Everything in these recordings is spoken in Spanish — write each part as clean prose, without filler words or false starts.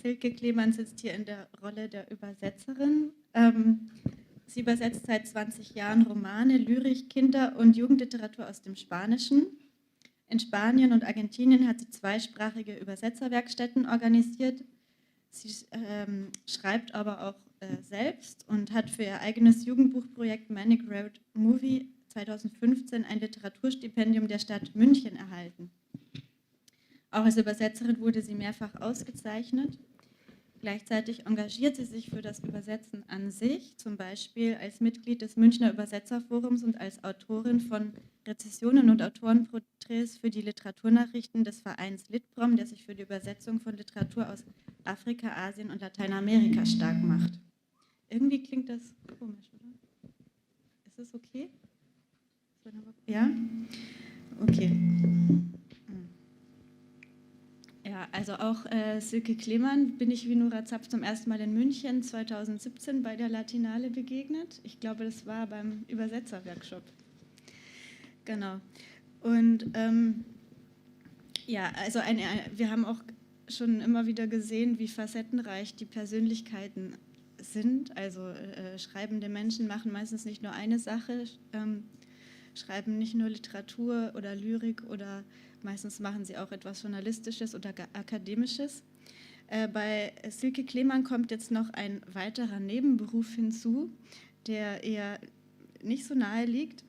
Silke Klemann sitzt hier in der Rolle der Übersetzerin. Sie übersetzt seit 20 Jahren Romane, Lyrik, Kinder- und Jugendliteratur aus dem Spanischen. In Spanien und Argentinien hat sie zweisprachige Übersetzerwerkstätten organisiert. Sie schreibt aber auch selbst und hat für ihr eigenes Jugendbuchprojekt Manic Road Movie 2015 ein Literaturstipendium der Stadt München erhalten. Auch als Übersetzerin wurde sie mehrfach ausgezeichnet. Gleichzeitig engagiert sie sich für das Übersetzen an sich, zum Beispiel als Mitglied des Münchner Übersetzerforums und als Autorin von Rezensionen und Autorenporträts für die Literaturnachrichten des Vereins Litprom, der sich für die Übersetzung von Literatur aus Afrika, Asien und Lateinamerika stark macht. Irgendwie klingt das komisch, oder? Ist das okay? Ja? Okay. Ja, also auch Silke Klemann bin ich wie Nora Zapf zum ersten Mal in München 2017 bei der Latinale begegnet. Ich glaube, das war beim Übersetzerworkshop. Genau. Und ja, also wir haben auch schon immer wieder gesehen, wie facettenreich die Persönlichkeiten sind. Also schreibende Menschen machen meistens nicht nur eine Sache, schreiben nicht nur Literatur oder Lyrik oder meistens machen sie auch etwas Journalistisches oder Akademisches. Bei Silke Klemann kommt jetzt noch ein weiterer Nebenberuf hinzu, der eher nicht so nahe liegt.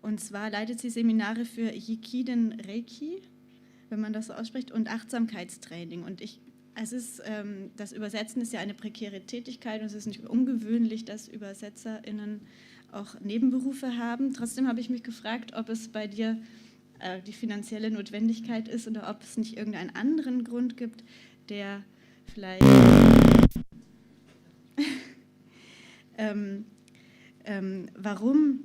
Und zwar leitet sie Seminare für Jikiden Reiki, wenn man das so ausspricht, und Achtsamkeitstraining. Und das Übersetzen ist ja eine prekäre Tätigkeit und es ist nicht ungewöhnlich, dass ÜbersetzerInnen auch Nebenberufe haben. Trotzdem habe ich mich gefragt, ob es bei dir die finanzielle Notwendigkeit ist oder ob es nicht irgendeinen anderen Grund gibt, der vielleicht warum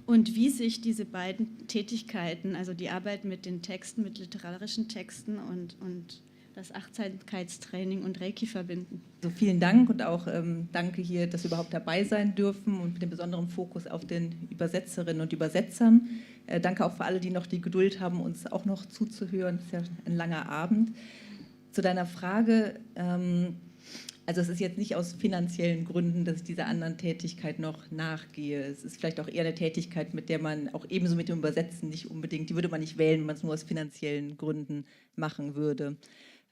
und wie sich diese beiden Tätigkeiten, also die Arbeit mit den Texten, mit literarischen Texten und das Achtsamkeitstraining und Reiki verbinden. Also vielen Dank und auch danke hier, dass wir überhaupt dabei sein dürfen und mit dem besonderen Fokus auf den Übersetzerinnen und Übersetzern. Danke auch für alle, die noch die Geduld haben, uns auch noch zuzuhören. Das ist ja ein langer Abend. Zu deiner Frage, also es ist jetzt nicht aus finanziellen Gründen, dass ich dieser anderen Tätigkeit noch nachgehe. Es ist vielleicht auch eher eine Tätigkeit, mit der man auch ebenso mit dem Übersetzen nicht unbedingt, die würde man nicht wählen, wenn man es nur aus finanziellen Gründen machen würde.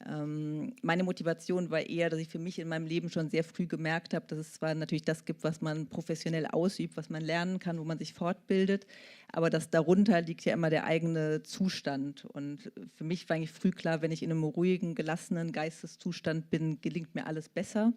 Meine Motivation war eher, dass ich für mich in meinem Leben schon sehr früh gemerkt habe, dass es zwar natürlich das gibt, was man professionell ausübt, was man lernen kann, wo man sich fortbildet, aber dass darunter liegt ja immer der eigene Zustand. Und für mich war eigentlich früh klar, wenn ich in einem ruhigen, gelassenen Geisteszustand bin, gelingt mir alles besser.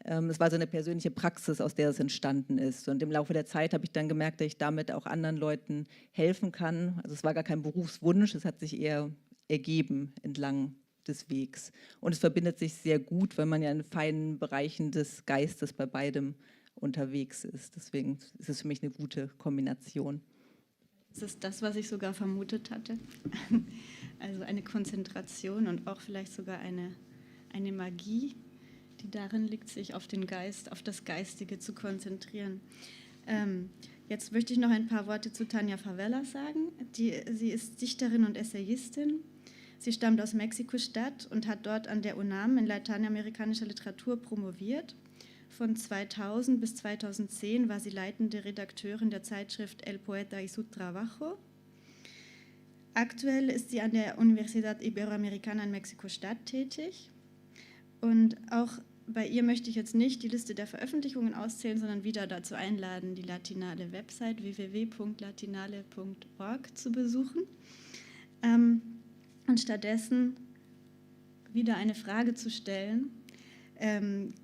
Es war so eine persönliche Praxis, aus der es entstanden ist. Und im Laufe der Zeit habe ich dann gemerkt, dass ich damit auch anderen Leuten helfen kann. Also es war gar kein Berufswunsch, es hat sich eher ergeben entlang des Wegs. Und es verbindet sich sehr gut, weil man ja in feinen Bereichen des Geistes bei beidem unterwegs ist. Deswegen ist es für mich eine gute Kombination. Das ist das, was ich sogar vermutet hatte. Also eine Konzentration und auch vielleicht sogar eine Magie, die darin liegt, sich auf den Geist, auf das Geistige zu konzentrieren. Jetzt möchte ich noch ein paar Worte zu Tania Favela sagen. Sie ist Dichterin und Essayistin. Sie stammt aus Mexiko-Stadt und hat dort an der UNAM in lateinamerikanischer Literatur promoviert. Von 2000 bis 2010 war sie leitende Redakteurin der Zeitschrift El Poeta y su Trabajo. Aktuell ist sie an der Universidad Iberoamericana in Mexiko-Stadt tätig. Und auch bei ihr möchte ich jetzt nicht die Liste der Veröffentlichungen auszählen, sondern wieder dazu einladen, die Latinale-Website www.latinale.org zu besuchen. Und stattdessen wieder eine Frage zu stellen.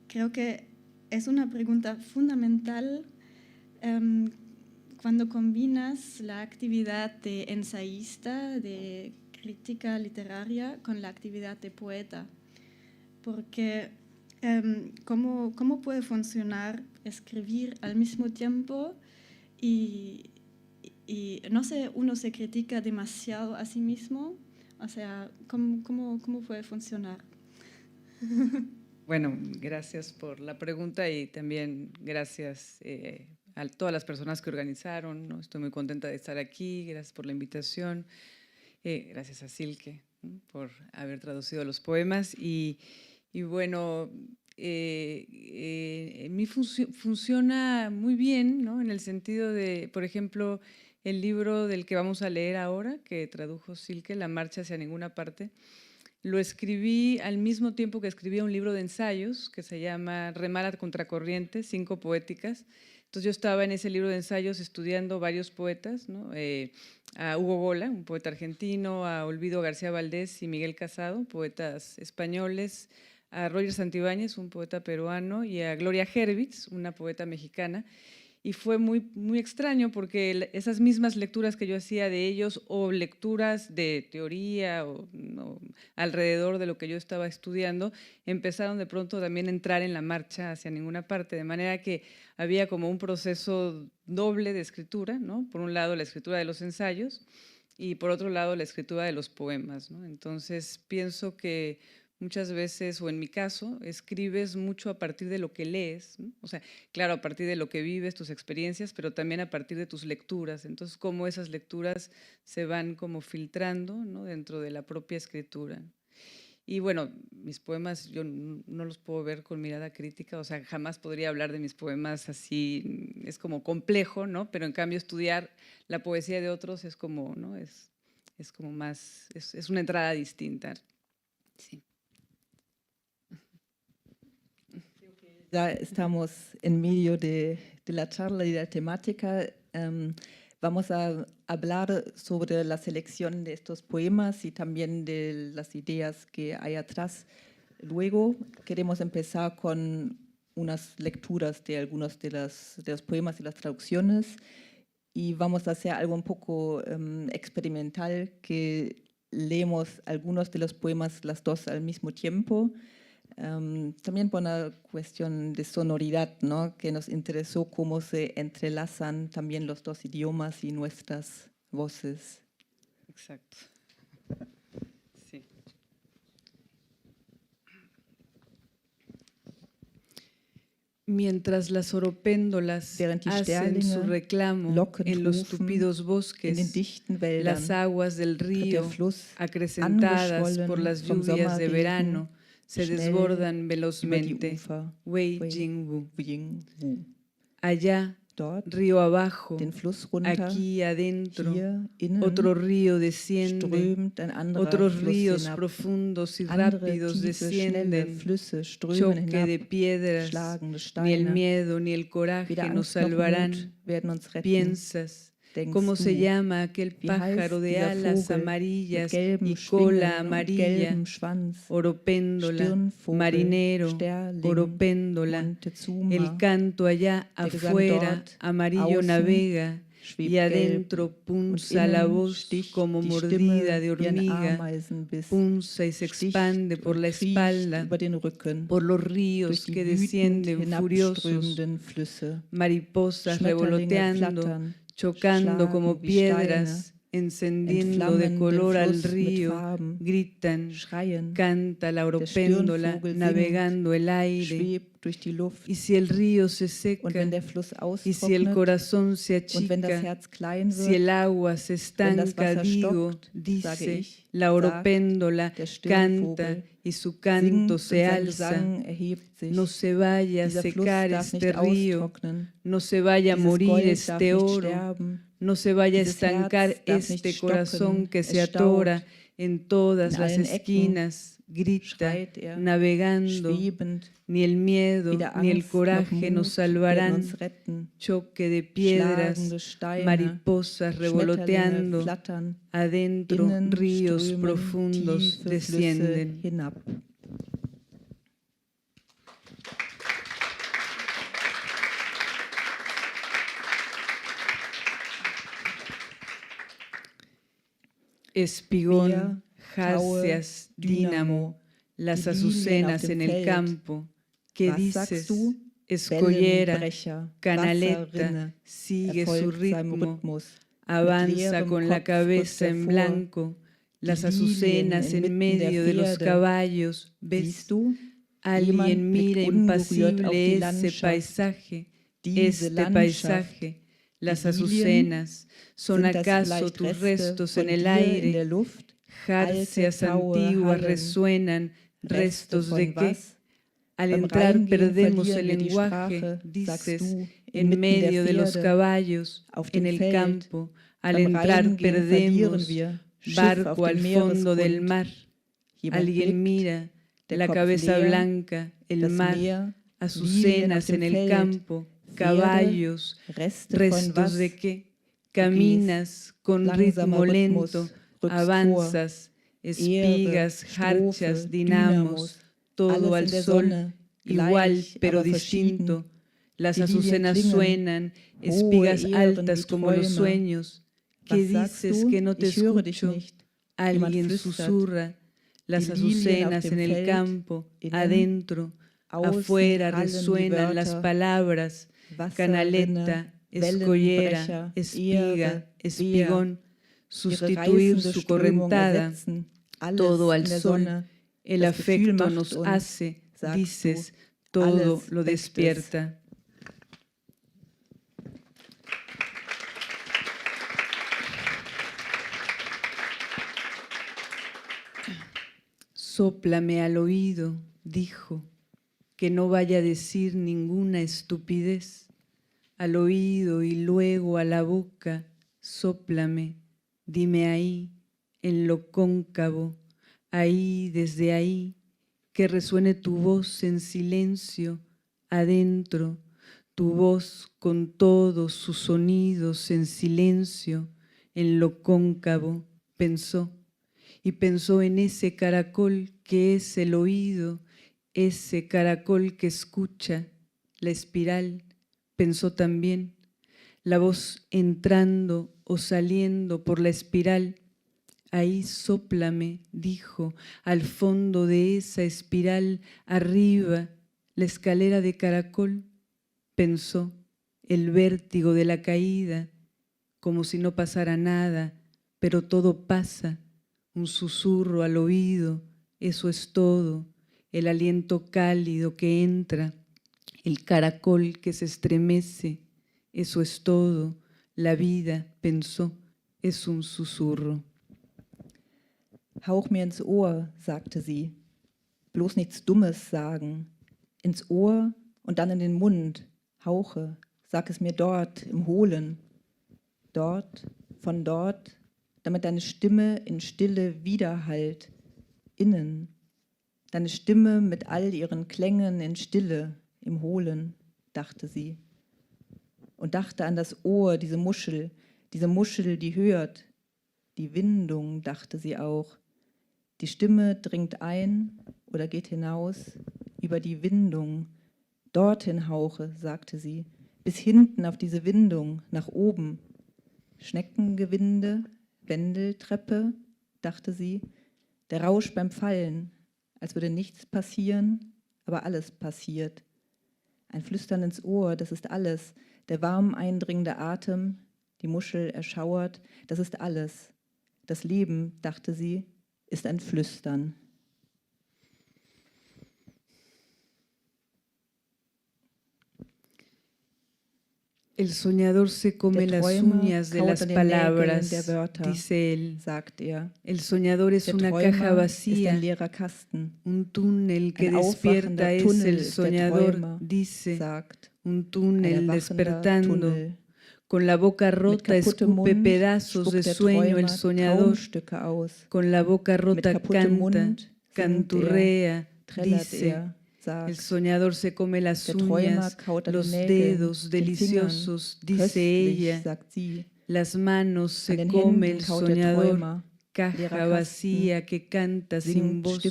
Creo que es una pregunta fundamental cuando combinas la actividad de ensayista, de crítica literaria, con la actividad de poeta. Porque ¿cómo puede funcionar escribir al mismo tiempo y no sé, uno se critica demasiado a sí mismo? O sea, ¿cómo puede funcionar? Bueno, gracias por la pregunta y también gracias a todas las personas que organizaron, ¿no? Estoy muy contenta de estar aquí, gracias por la invitación, gracias a Silke, ¿no? Por haber traducido los poemas. Y bueno, en mí funciona muy bien, ¿no? En el sentido de, por ejemplo, el libro del que vamos a leer ahora, que tradujo Silke, La marcha hacia ninguna parte, lo escribí al mismo tiempo que escribía un libro de ensayos que se llama Remar a contracorriente, 5 poéticas. Entonces yo estaba en ese libro de ensayos estudiando varios poetas, ¿no? A Hugo Gola, un poeta argentino, a Olvido García Valdés y Miguel Casado, poetas españoles, a Roger Santibáñez, un poeta peruano, y a Gloria Hervitz, una poeta mexicana. Y fue muy, muy extraño porque esas mismas lecturas que yo hacía de ellos o lecturas de teoría o alrededor de lo que yo estaba estudiando, empezaron de pronto también a entrar en la marcha hacia ninguna parte, de manera que había como un proceso doble de escritura, ¿no? Por un lado la escritura de los ensayos y por otro lado la escritura de los poemas, ¿no? Entonces pienso que muchas veces, o en mi caso, escribes mucho a partir de lo que lees, ¿no? O sea, claro, a partir de lo que vives, tus experiencias, pero también a partir de tus lecturas. Entonces, cómo esas lecturas se van como filtrando, ¿no? Dentro de la propia escritura. Y bueno, mis poemas yo no los puedo ver con mirada crítica, o sea, jamás podría hablar de mis poemas así, es como complejo, ¿no? Pero en cambio estudiar la poesía de otros es como, ¿no? Es como más, es una entrada distinta. Sí. Ya estamos en medio de la charla y de la temática. Vamos a hablar sobre la selección de estos poemas y también de las ideas que hay atrás. Luego queremos empezar con unas lecturas de algunos de los poemas y las traducciones y vamos a hacer algo un poco experimental, que leemos algunos de los poemas las dos al mismo tiempo. También por una cuestión de sonoridad, ¿no? Que nos interesó cómo se entrelazan también los dos idiomas y nuestras voces. Exacto. Sí. Mientras las oropéndolas hacen su reclamo en los tupidos bosques, las aguas del río, acrecentadas por las lluvias de verano, se desbordan velozmente. Wei Jingwu. Allá, río abajo, aquí adentro, otro río desciende, otros ríos profundos y rápidos descienden, choque de piedras, ni el miedo ni el coraje nos salvarán. Piensas, ¿cómo se llama aquel pájaro de alas amarillas y cola amarilla? Oropéndola, marinero, oropéndola, el canto allá afuera, amarillo navega, y adentro punza la voz como mordida de hormiga, punza y se expande por la espalda, por los ríos que descienden furiosos, mariposas revoloteando, chocando como piedras, encendiendo de color al río, gritan, canta la oropéndola, navegando el aire. Y si el río se seca, y si el corazón se achica, si el agua se estanca, digo, dice, la oropéndola canta y su canto se alza. No se vaya a secar este río, no se vaya a morir este oro, no se vaya a estancar este corazón que se atora en todas las esquinas, grita, navegando, ni el miedo ni el coraje nos salvarán. Choque de piedras, mariposas revoloteando, adentro ríos profundos descienden. Espigón, jarcias, dínamo, las azucenas en el campo. ¿Qué dices? Escollera, canaleta, sigue su ritmo, avanza con la cabeza en blanco, las azucenas en medio de los caballos. ¿Ves? Alguien mira impasible ese paisaje, este paisaje. Las azucenas, ¿son acaso tus restos en el aire? jarcias antiguas resuenan, restos de que al entrar perdemos el lenguaje, dices, en medio de los caballos, en el campo, al entrar perdemos, barco al fondo del mar. Alguien mira, la cabeza blanca, el mar, azucenas en el campo, caballos, restos de qué, caminas con ritmo lento, avanzas, espigas, jarchas, dinamos, todo al sol, igual pero distinto. Las azucenas suenan, espigas altas como los sueños. ¿Qué dices que no te escucho? Alguien susurra. Las azucenas en el campo, adentro, afuera resuenan las palabras, canaleta, escollera, espiga, espigón, sustituir su correntada, todo al sol. El afecto nos hace, dices, todo lo despierta. Sóplame al oído, dijo, que no vaya a decir ninguna estupidez. Al oído y luego a la boca, sóplame, dime ahí, en lo cóncavo, ahí, desde ahí, que resuene tu voz en silencio, adentro, tu voz con todos sus sonidos en silencio, en lo cóncavo, pensó. Y pensó en ese caracol que es el oído, ese caracol que escucha, la espiral. Pensó también la voz entrando o saliendo por la espiral. Ahí sóplame, dijo, al fondo de esa espiral, arriba, la escalera de caracol. Pensó el vértigo de la caída, como si no pasara nada, pero todo pasa. Un susurro al oído, eso es todo, el aliento cálido que entra, el caracol que se estremece, eso es todo, la vida, pensó, es un susurro. Hauch mir ins Ohr, sagte sie, bloß nichts Dummes sagen, ins Ohr und dann in den Mund, hauche, sag es mir dort, im Hohlen, dort, von dort, damit deine Stimme in Stille widerhallt, innen, deine Stimme mit all ihren Klängen in Stille, im Hohlen, dachte sie. Und dachte an das Ohr, diese Muschel, die hört, die Windung, dachte sie auch. Die Stimme dringt ein oder geht hinaus über die Windung. Dorthin hauche, sagte sie, bis hinten auf diese Windung, nach oben. Schneckengewinde, Wendeltreppe, dachte sie, der Rausch beim Fallen, als würde nichts passieren, aber alles passiert. Ein Flüstern ins Ohr, das ist alles, der warm eindringende Atem, die Muschel erschauert, das ist alles. Das Leben, dachte sie, ist ein Flüstern. El soñador se come las uñas de las palabras, dice él. El soñador es una caja vacía, un túnel que despierta es el soñador, dice, un túnel despertando. Con la boca rota escupe pedazos de sueño el soñador, con la boca rota canta, canturrea, dice. El soñador se come las uñas, los dedos deliciosos, dice ella. Las manos se come el soñador, caja vacía que canta sin voz.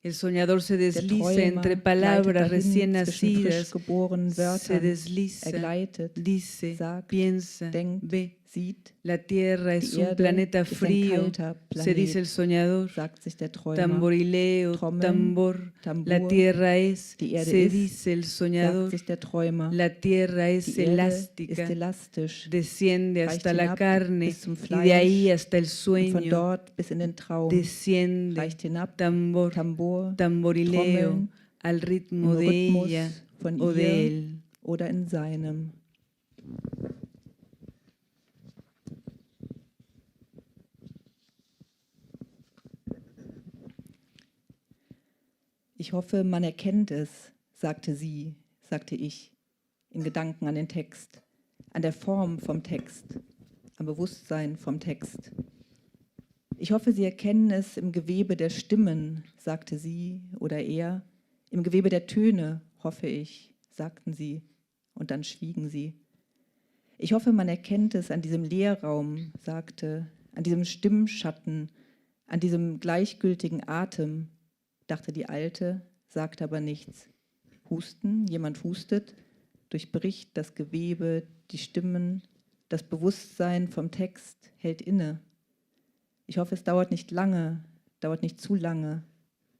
El soñador se desliza entre palabras recién nacidas, se desliza, dice, piensa, ve. La tierra es un planeta frío, se dice el soñador. Tamborileo, tambor, la tierra es, se dice el soñador. La tierra es elástica, desciende hasta la carne y de ahí hasta el sueño. Desciende, tambor, tamborileo, al ritmo de ella o de él. Ich hoffe, man erkennt es, sagte sie, sagte ich, in Gedanken an den Text, an der Form vom Text, am Bewusstsein vom Text. Ich hoffe, Sie erkennen es im Gewebe der Stimmen, sagte sie oder er, im Gewebe der Töne, hoffe ich, sagten sie, und dann schwiegen sie. Ich hoffe, man erkennt es an diesem Leerraum, sagte, an diesem Stimmschatten, an diesem gleichgültigen Atem, dachte die Alte, sagte aber nichts. Husten, jemand hustet, durchbricht das Gewebe, die Stimmen, das Bewusstsein vom Text hält inne. Ich hoffe, es dauert nicht lange, dauert nicht zu lange,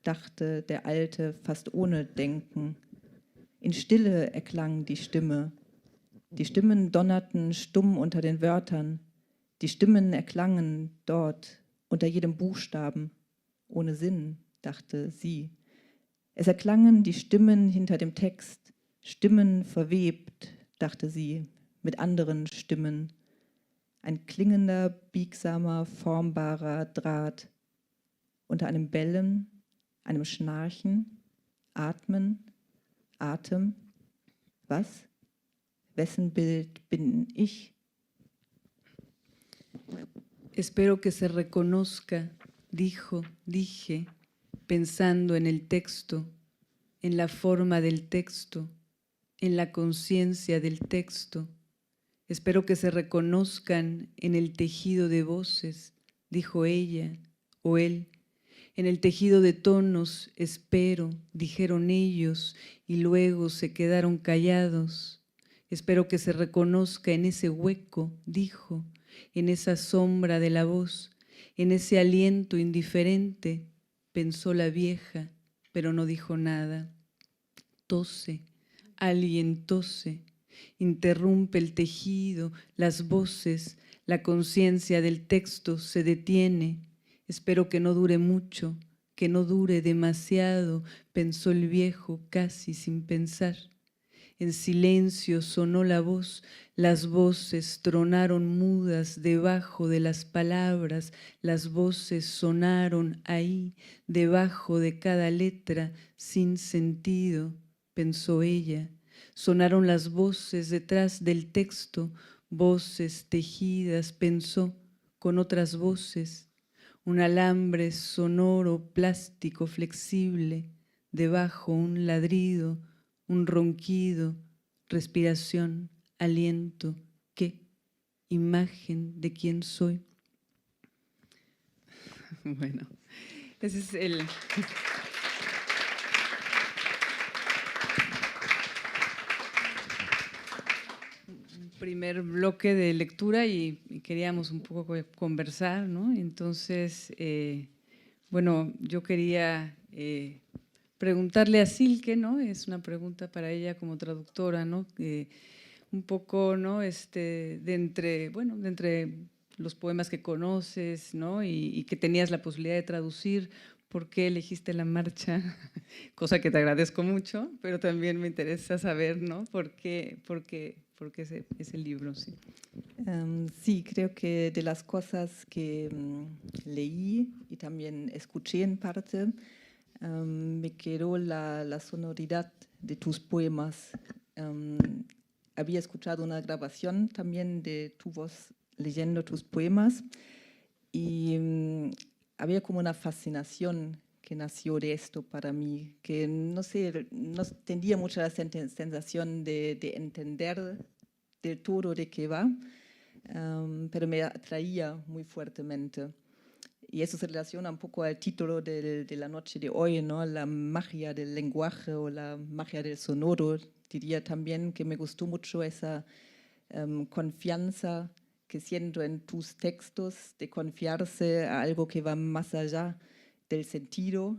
dachte der Alte fast ohne Denken. In Stille erklang die Stimme. Die Stimmen donnerten stumm unter den Wörtern. Die Stimmen erklangen dort, unter jedem Buchstaben. Ohne Sinn, dachte sie. Es erklangen die Stimmen hinter dem Text. Stimmen verwebt, dachte sie, mit anderen Stimmen. Ein klingender, biegsamer, formbarer Draht. Unter einem Bellen, einem Schnarchen, Atmen, Atem. Was? Wessen Bild bin ich? Espero que se reconozca, dijo, dije, pensando en el texto, en la forma del texto, en la conciencia del texto. Espero que se reconozcan en el tejido de voces, dijo ella o él, en el tejido de tonos, espero, dijeron ellos y luego se quedaron callados. Espero que se reconozca en ese hueco, dijo, en esa sombra de la voz, en ese aliento indiferente, pensó la vieja, pero no dijo nada. Tose, alguien tose. Interrumpe el tejido, las voces, la conciencia del texto se detiene. Espero que no dure mucho, que no dure demasiado, pensó el viejo casi sin pensar. En silencio sonó la voz, las voces tronaron mudas debajo de las palabras, las voces sonaron ahí, debajo de cada letra, sin sentido, pensó ella. Sonaron las voces detrás del texto, voces tejidas, pensó, con otras voces. Un alambre sonoro, plástico, flexible, debajo un ladrido, un ronquido, respiración, aliento. ¿Qué? Imagen de quién soy. Bueno, ese es el... primer bloque de lectura y queríamos un poco conversar, ¿no? Entonces, bueno, yo quería preguntarle a Silke, ¿no? Es una pregunta para ella como traductora, ¿no? Un poco, ¿no? De entre los poemas que conoces, ¿no? Y que tenías la posibilidad de traducir, ¿por qué elegiste La Marcha? Cosa que te agradezco mucho, pero también me interesa saber, ¿no? ¿Por qué ese libro? Sí. Sí, creo que de las cosas que leí y también escuché en parte, me quedó la sonoridad de tus poemas. Había escuchado una grabación también de tu voz leyendo tus poemas y había como una fascinación que nació de esto para mí, que no sé, no tenía mucha la sensación de entender del todo de qué va, pero me atraía muy fuertemente. Y eso se relaciona un poco al título de la noche de hoy, ¿no? La magia del lenguaje o la magia del sonoro. Diría también que me gustó mucho esa confianza que siento en tus textos, de confiarse a algo que va más allá del sentido,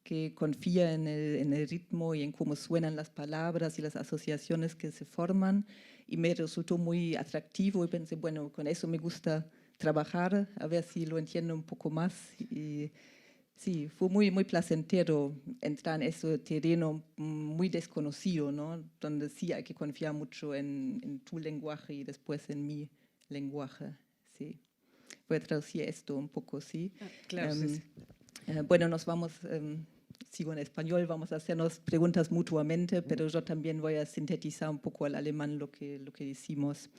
que confía en el ritmo y en cómo suenan las palabras y las asociaciones que se forman. Y me resultó muy atractivo y pensé, bueno, con eso me gusta trabajar, a ver si lo entiendo un poco más. Y sí, fue muy, muy placentero entrar en ese terreno muy desconocido, ¿no? Donde sí hay que confiar mucho en tu lenguaje y después en mi lenguaje. Sí. Voy a traducir esto un poco, ¿sí? Claro, sí. Bueno, nos vamos sigo en español, vamos a hacernos preguntas mutuamente, pero yo también voy a sintetizar un poco al alemán lo que decimos.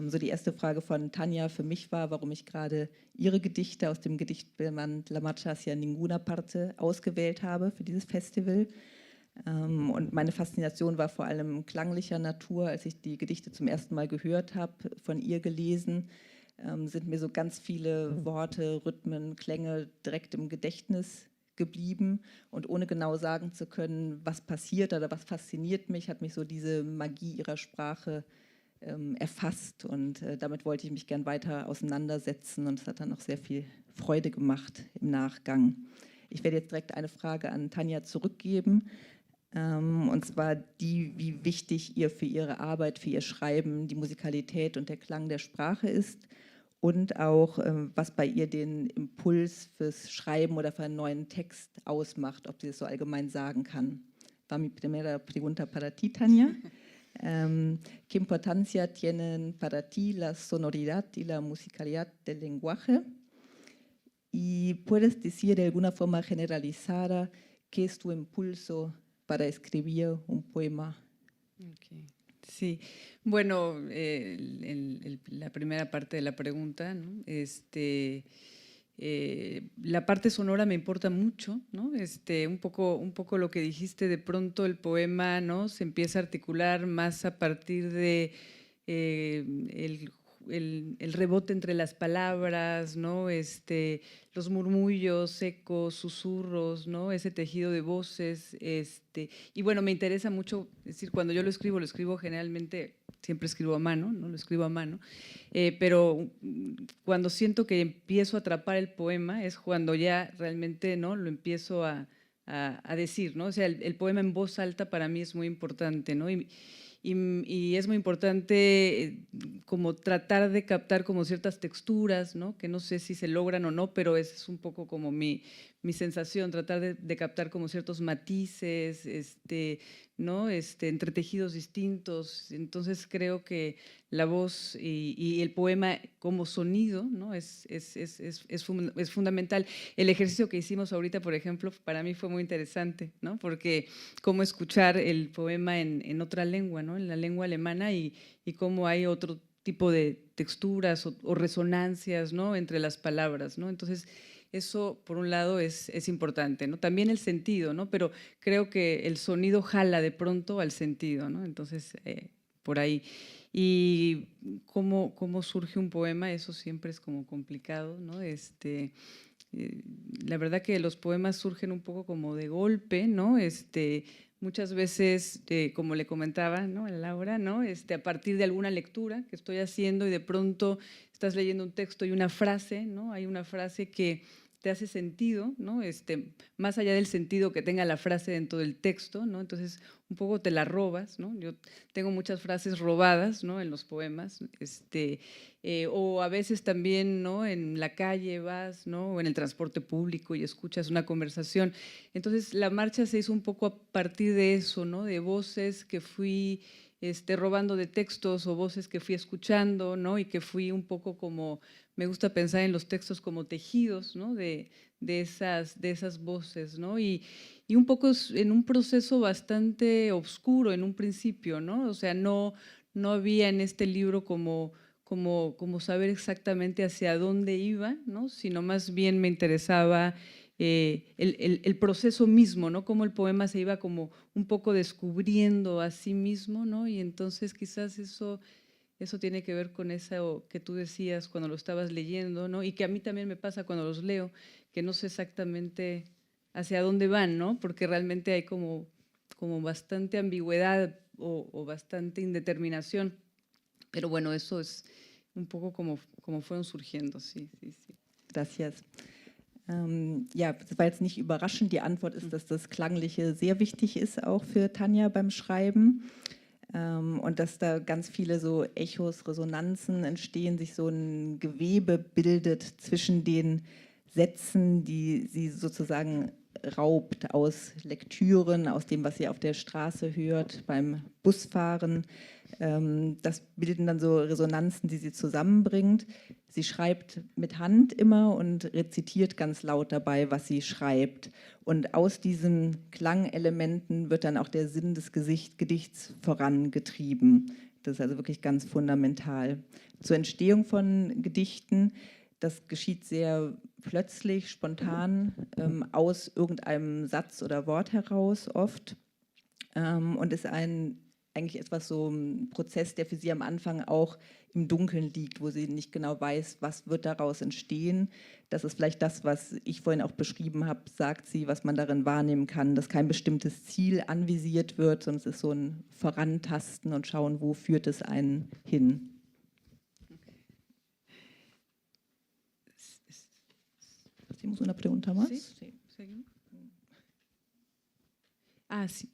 So die erste Frage von Tanja für mich war, warum ich gerade ihre Gedichte aus dem Gedichtband La Marcha hacia ninguna parte ausgewählt habe für dieses Festival. Und meine Faszination war vor allem klanglicher Natur. Als ich die Gedichte zum ersten Mal gehört habe, von ihr gelesen, sind mir so ganz viele Worte, Rhythmen, Klänge direkt im Gedächtnis geblieben. Und ohne genau sagen zu können, was passiert oder was fasziniert mich, hat mich so diese Magie ihrer Sprache erfasst. Und damit wollte ich mich gern weiter auseinandersetzen. Und es hat dann auch sehr viel Freude gemacht im Nachgang. Ich werde jetzt direkt eine Frage an Tanja zurückgeben. Und zwar die, wie wichtig ihr für ihre Arbeit, für ihr Schreiben die Musikalität und der Klang der Sprache ist und auch, was bei ihr den Impuls fürs Schreiben oder für einen neuen Text ausmacht, ob sie das so allgemein sagen kann. Va mi primera pregunta para ti, Tanja. ¿Qué importancia tienen para ti la sonoridad y la musicalidad del lenguaje? ¿Y puedes decir de alguna forma generalizada qué es tu impulso para escribir un poema? Okay. Sí, bueno, la primera parte de la pregunta, ¿no? La parte sonora me importa mucho, ¿no? Un poco lo que dijiste, de pronto el poema, ¿no? Se empieza a articular más a partir de el rebote entre las palabras, ¿no? Los murmullos ecos, susurros, ¿no? Ese tejido de voces. Y bueno, me interesa mucho, es decir, cuando yo lo escribo generalmente, siempre escribo a mano, ¿no? Lo escribo a mano, pero cuando siento que empiezo a atrapar el poema es cuando ya realmente, ¿no? Lo empiezo a decir, ¿no? O sea, el poema en voz alta para mí es muy importante, ¿no? Y es muy importante como tratar de captar como ciertas texturas, ¿no? Que no sé si se logran o no, pero es un poco como mi sensación, tratar de captar como ciertos matices, ¿no? Entre tejidos distintos. Entonces creo que la voz y el poema como sonido, ¿no? es fundamental. El ejercicio que hicimos ahorita, por ejemplo, para mí fue muy interesante, ¿no? Porque cómo escuchar el poema en otra lengua, ¿no? En la lengua alemana y cómo hay otro tipo de texturas o resonancias, ¿no? Entre las palabras, ¿no? Entonces, eso, por un lado, es importante, ¿no? También el sentido, ¿no? Pero creo que el sonido jala de pronto al sentido, ¿no? Entonces, por ahí. Y cómo surge un poema, eso siempre es como complicado, ¿no? La verdad que los poemas surgen un poco como de golpe, ¿no? Muchas veces, como le comentaba, ¿no? A Laura, ¿no? A partir de alguna lectura que estoy haciendo y de pronto estás leyendo un texto y una frase, ¿no? Hay una frase que te hace sentido, ¿no? Más allá del sentido que tenga la frase dentro del texto, ¿no? Entonces, un poco te la robas, ¿no? Yo tengo muchas frases robadas, ¿no? En los poemas, o a veces también, ¿no? En la calle vas, ¿no? O en el transporte público y escuchas una conversación. Entonces, la marcha se hizo un poco a partir de eso, ¿no? De voces que fui robando de textos o voces que fui escuchando, ¿no? Y que fui un poco como, me gusta pensar en los textos como tejidos, ¿no? de esas voces, ¿no? Y un poco en un proceso bastante oscuro en un principio, ¿no? O sea, no había en este libro como saber exactamente hacia dónde iba, ¿no? Sino más bien me interesaba el proceso mismo, ¿no? Cómo el poema se iba como un poco descubriendo a sí mismo, ¿no? Y entonces quizás eso tiene que ver con eso que tú decías cuando lo estabas leyendo, ¿no? Y que a mí también me pasa cuando los leo, que no sé exactamente hacia dónde van, ¿no? Porque realmente hay como bastante ambigüedad o bastante indeterminación. Pero bueno, eso es un poco como fueron surgiendo, sí. Gracias. Ja, das war jetzt nicht überraschend. Die Antwort ist, dass das Klangliche sehr wichtig ist, auch für Tanja beim Schreiben. Und dass da ganz viele so Echos, Resonanzen entstehen, sich so ein Gewebe bildet zwischen den Sätzen, die sie sozusagen raubt aus Lektüren, aus dem, was sie auf der Straße hört, beim Busfahren. Das bilden dann so Resonanzen, die sie zusammenbringt. Sie schreibt mit Hand immer und rezitiert ganz laut dabei, was sie schreibt. Und aus diesen Klangelementen wird dann auch der Sinn des Gedichts vorangetrieben. Das ist also wirklich ganz fundamental. Zur Entstehung von Gedichten, das geschieht sehr plötzlich, spontan, aus irgendeinem Satz oder Wort heraus oft. Und ist eigentlich etwas so ein Prozess, der für sie am Anfang auch im Dunkeln liegt, wo sie nicht genau weiß, was wird daraus entstehen. Das ist vielleicht das, was ich vorhin auch beschrieben habe, sagt sie, was man darin wahrnehmen kann, dass kein bestimmtes Ziel anvisiert wird, sondern es ist so ein Vorantasten und schauen, wo führt es einen hin. ¿Hacemos una pregunta más? Sí, seguimos. Ah, sí,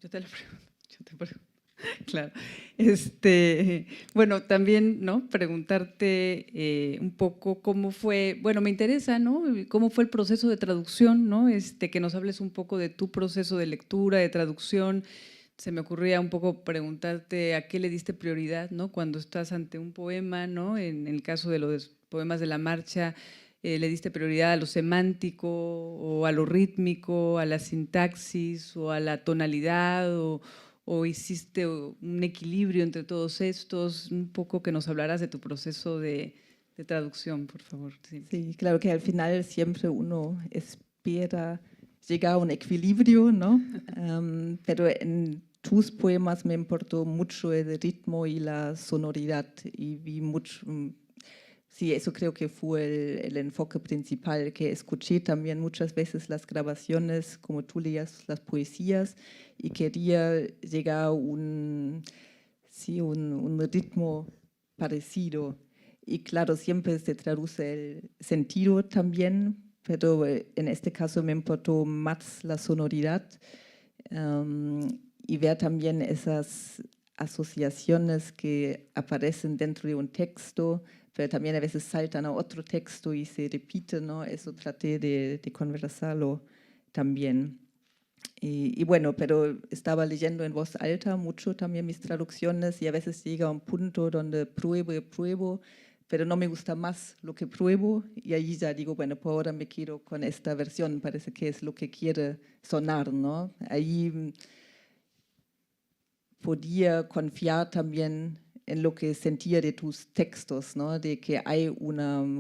yo te lo pregunto. Claro. Bueno, también, ¿no? Preguntarte un poco cómo fue, bueno, me interesa, ¿no? Cómo fue el proceso de traducción, ¿no? Que nos hables un poco de tu proceso de lectura, de traducción. Se me ocurría un poco preguntarte a qué le diste prioridad, ¿no? Cuando estás ante un poema, ¿no? En el caso de los poemas de la marcha, ¿le diste prioridad a lo semántico o a lo rítmico, a la sintaxis o a la tonalidad o hiciste un equilibrio entre todos estos? Un poco que nos hablarás de tu proceso de traducción, por favor. Sí, claro que al final siempre uno espera llegar a un equilibrio, ¿no? Pero en tus poemas me importó mucho el ritmo y la sonoridad y vi mucho. Sí, eso creo que fue el enfoque principal, que escuché también muchas veces las grabaciones, como tú leías las poesías, y quería llegar a un ritmo parecido. Y claro, siempre se traduce el sentido también, pero en este caso me importó más la sonoridad y ver también esas asociaciones que aparecen dentro de un texto, pero también a veces saltan a otro texto y se repiten, ¿no? Eso traté de conversarlo también. Y bueno, pero estaba leyendo en voz alta mucho también mis traducciones y a veces llega a un punto donde pruebo, pero no me gusta más lo que pruebo y allí ya digo, bueno, por ahora me quedo con esta versión, parece que es lo que quiere sonar, ¿no? Ahí podía confiar también en lo que sentía de tus textos, ¿no? De que hay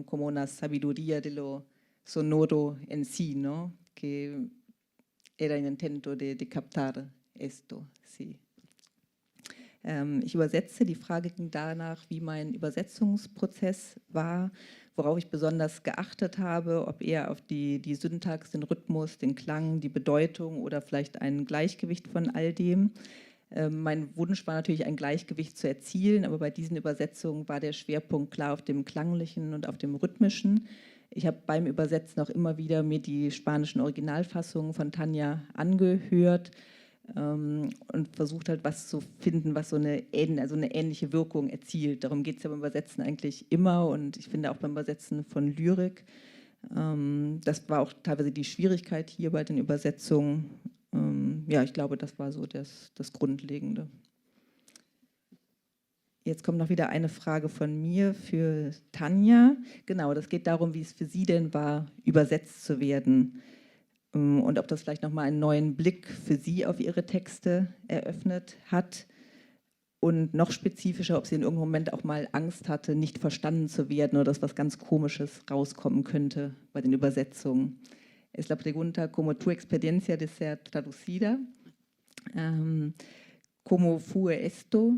como una sabiduría de lo sonoro en sí, ¿no? Que era ein intento de captar esto, sí. Ich übersetze. Die Frage ging danach, wie mein Übersetzungsprozess war, worauf ich besonders geachtet habe, ob eher auf die Syntax, den Rhythmus, den Klang, die Bedeutung oder vielleicht ein Gleichgewicht von all dem. Mein Wunsch war natürlich, ein Gleichgewicht zu erzielen, aber bei diesen Übersetzungen war der Schwerpunkt klar auf dem Klanglichen und auf dem Rhythmischen. Ich habe beim Übersetzen auch immer wieder mir die spanischen Originalfassungen von Tanja angehört und versucht halt was zu finden, was so eine ähnliche Wirkung erzielt. Darum geht es ja beim Übersetzen eigentlich immer und ich finde auch beim Übersetzen von Lyrik. Das war auch teilweise die Schwierigkeit hier bei den Übersetzungen. Ja, ich glaube, das war so das Grundlegende. Jetzt kommt noch wieder eine Frage von mir für Tanja. Genau, das geht darum, wie es für Sie denn war, übersetzt zu werden und ob das vielleicht nochmal einen neuen Blick für Sie auf Ihre Texte eröffnet hat und noch spezifischer, ob sie in irgendeinem Moment auch mal Angst hatte, nicht verstanden zu werden oder dass was ganz Komisches rauskommen könnte bei den Übersetzungen. Es la pregunta, como tu experiencia de ser traducida, ¿cómo fue esto?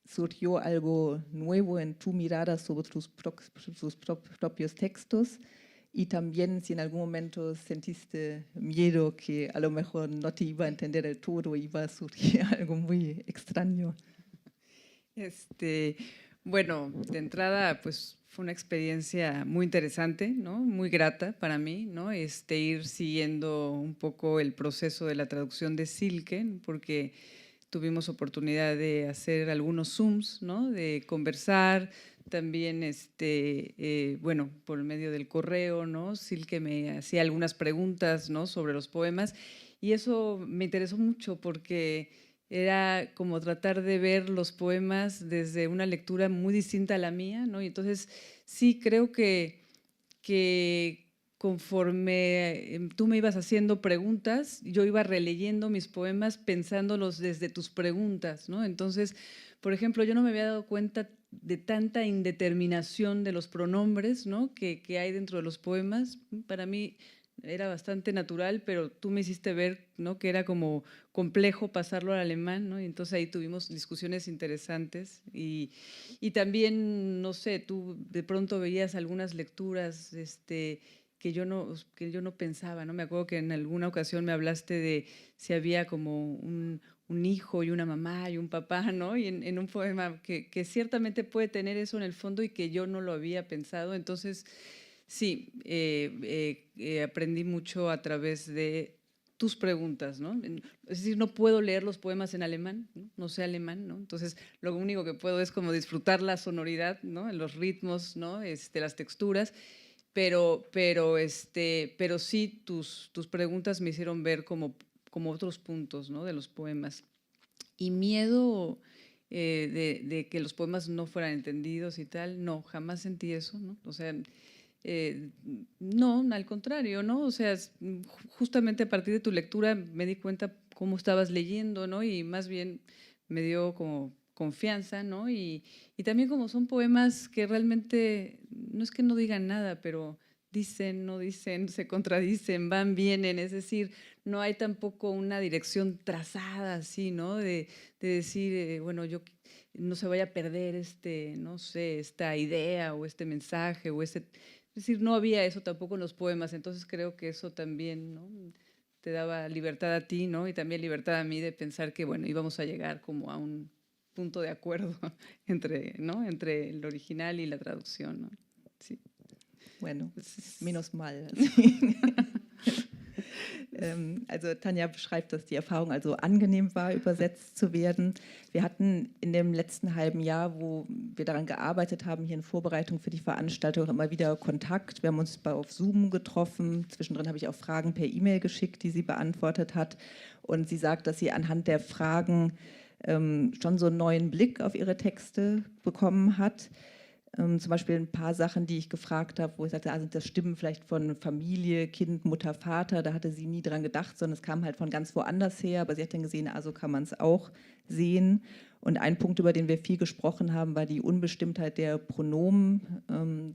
¿Surgió algo nuevo en tu mirada sobre tus propios textos? Y también si en algún momento sentiste miedo que a lo mejor no te iba a entender del todo, iba a surgir algo muy extraño. Bueno, de entrada, pues fue una experiencia muy interesante, ¿no? Muy grata para mí, ¿no? Ir siguiendo un poco el proceso de la traducción de Silke, porque tuvimos oportunidad de hacer algunos Zooms, ¿no? De conversar, también, bueno, por medio del correo, ¿no? Silke me hacía algunas preguntas, ¿no? Sobre los poemas y eso me interesó mucho porque era como tratar de ver los poemas desde una lectura muy distinta a la mía, ¿no? Y entonces sí creo que conforme tú me ibas haciendo preguntas, yo iba releyendo mis poemas pensándolos desde tus preguntas, ¿no? Entonces, por ejemplo, yo no me había dado cuenta de tanta indeterminación de los pronombres, ¿no? que hay dentro de los poemas. Para mí era bastante natural, pero tú me hiciste ver, ¿no? que era como complejo pasarlo al alemán, ¿no? Y entonces ahí tuvimos discusiones interesantes y también, no sé, tú de pronto veías algunas lecturas que yo no pensaba, ¿no? Me acuerdo que en alguna ocasión me hablaste de si había como un hijo y una mamá y un papá, ¿no? Y en un poema que ciertamente puede tener eso en el fondo y que yo no lo había pensado. Entonces, sí, aprendí mucho a través de tus preguntas, ¿no? Es decir, no puedo leer los poemas en alemán, no sé alemán, ¿no? Entonces, lo único que puedo es como disfrutar la sonoridad, ¿no? Los ritmos, ¿no? Las texturas, pero sí, tus preguntas me hicieron ver como otros puntos, ¿no? de los poemas. Y miedo de que los poemas no fueran entendidos y tal, no, jamás sentí eso, ¿no? O sea, no, al contrario, ¿no? O sea, justamente a partir de tu lectura me di cuenta cómo estabas leyendo, ¿no? Y más bien me dio como confianza, ¿no? Y también como son poemas que realmente, no es que no digan nada, pero dicen, no dicen, se contradicen, van, vienen, es decir, no hay tampoco una dirección trazada así, ¿no? De decir, bueno, yo no se vaya a perder no sé, esta idea o este mensaje o es decir, no había eso tampoco en los poemas, entonces creo que eso también, ¿no? te daba libertad a ti, ¿no? Y también libertad a mí de pensar que, bueno, íbamos a llegar como a un punto de acuerdo entre el original y la traducción, ¿no? Sí. Bueno, menos mal. Also Tanja beschreibt, dass die Erfahrung also angenehm war, übersetzt zu werden. Wir hatten in dem letzten halben Jahr, wo wir daran gearbeitet haben, hier in Vorbereitung für die Veranstaltung, immer wieder Kontakt. Wir haben uns auf Zoom getroffen. Zwischendrin habe ich auch Fragen per E-Mail geschickt, die sie beantwortet hat. Und sie sagt, dass sie anhand der Fragen schon so einen neuen Blick auf ihre Texte bekommen hat. Zum Beispiel ein paar Sachen, die ich gefragt habe, wo ich sagte, also das Stimmen vielleicht von Familie, Kind, Mutter, Vater, da hatte sie nie dran gedacht, sondern es kam halt von ganz woanders her, aber sie hat dann gesehen, also kann man es auch sehen. Und ein Punkt, über den wir viel gesprochen haben, war die Unbestimmtheit der Pronomen,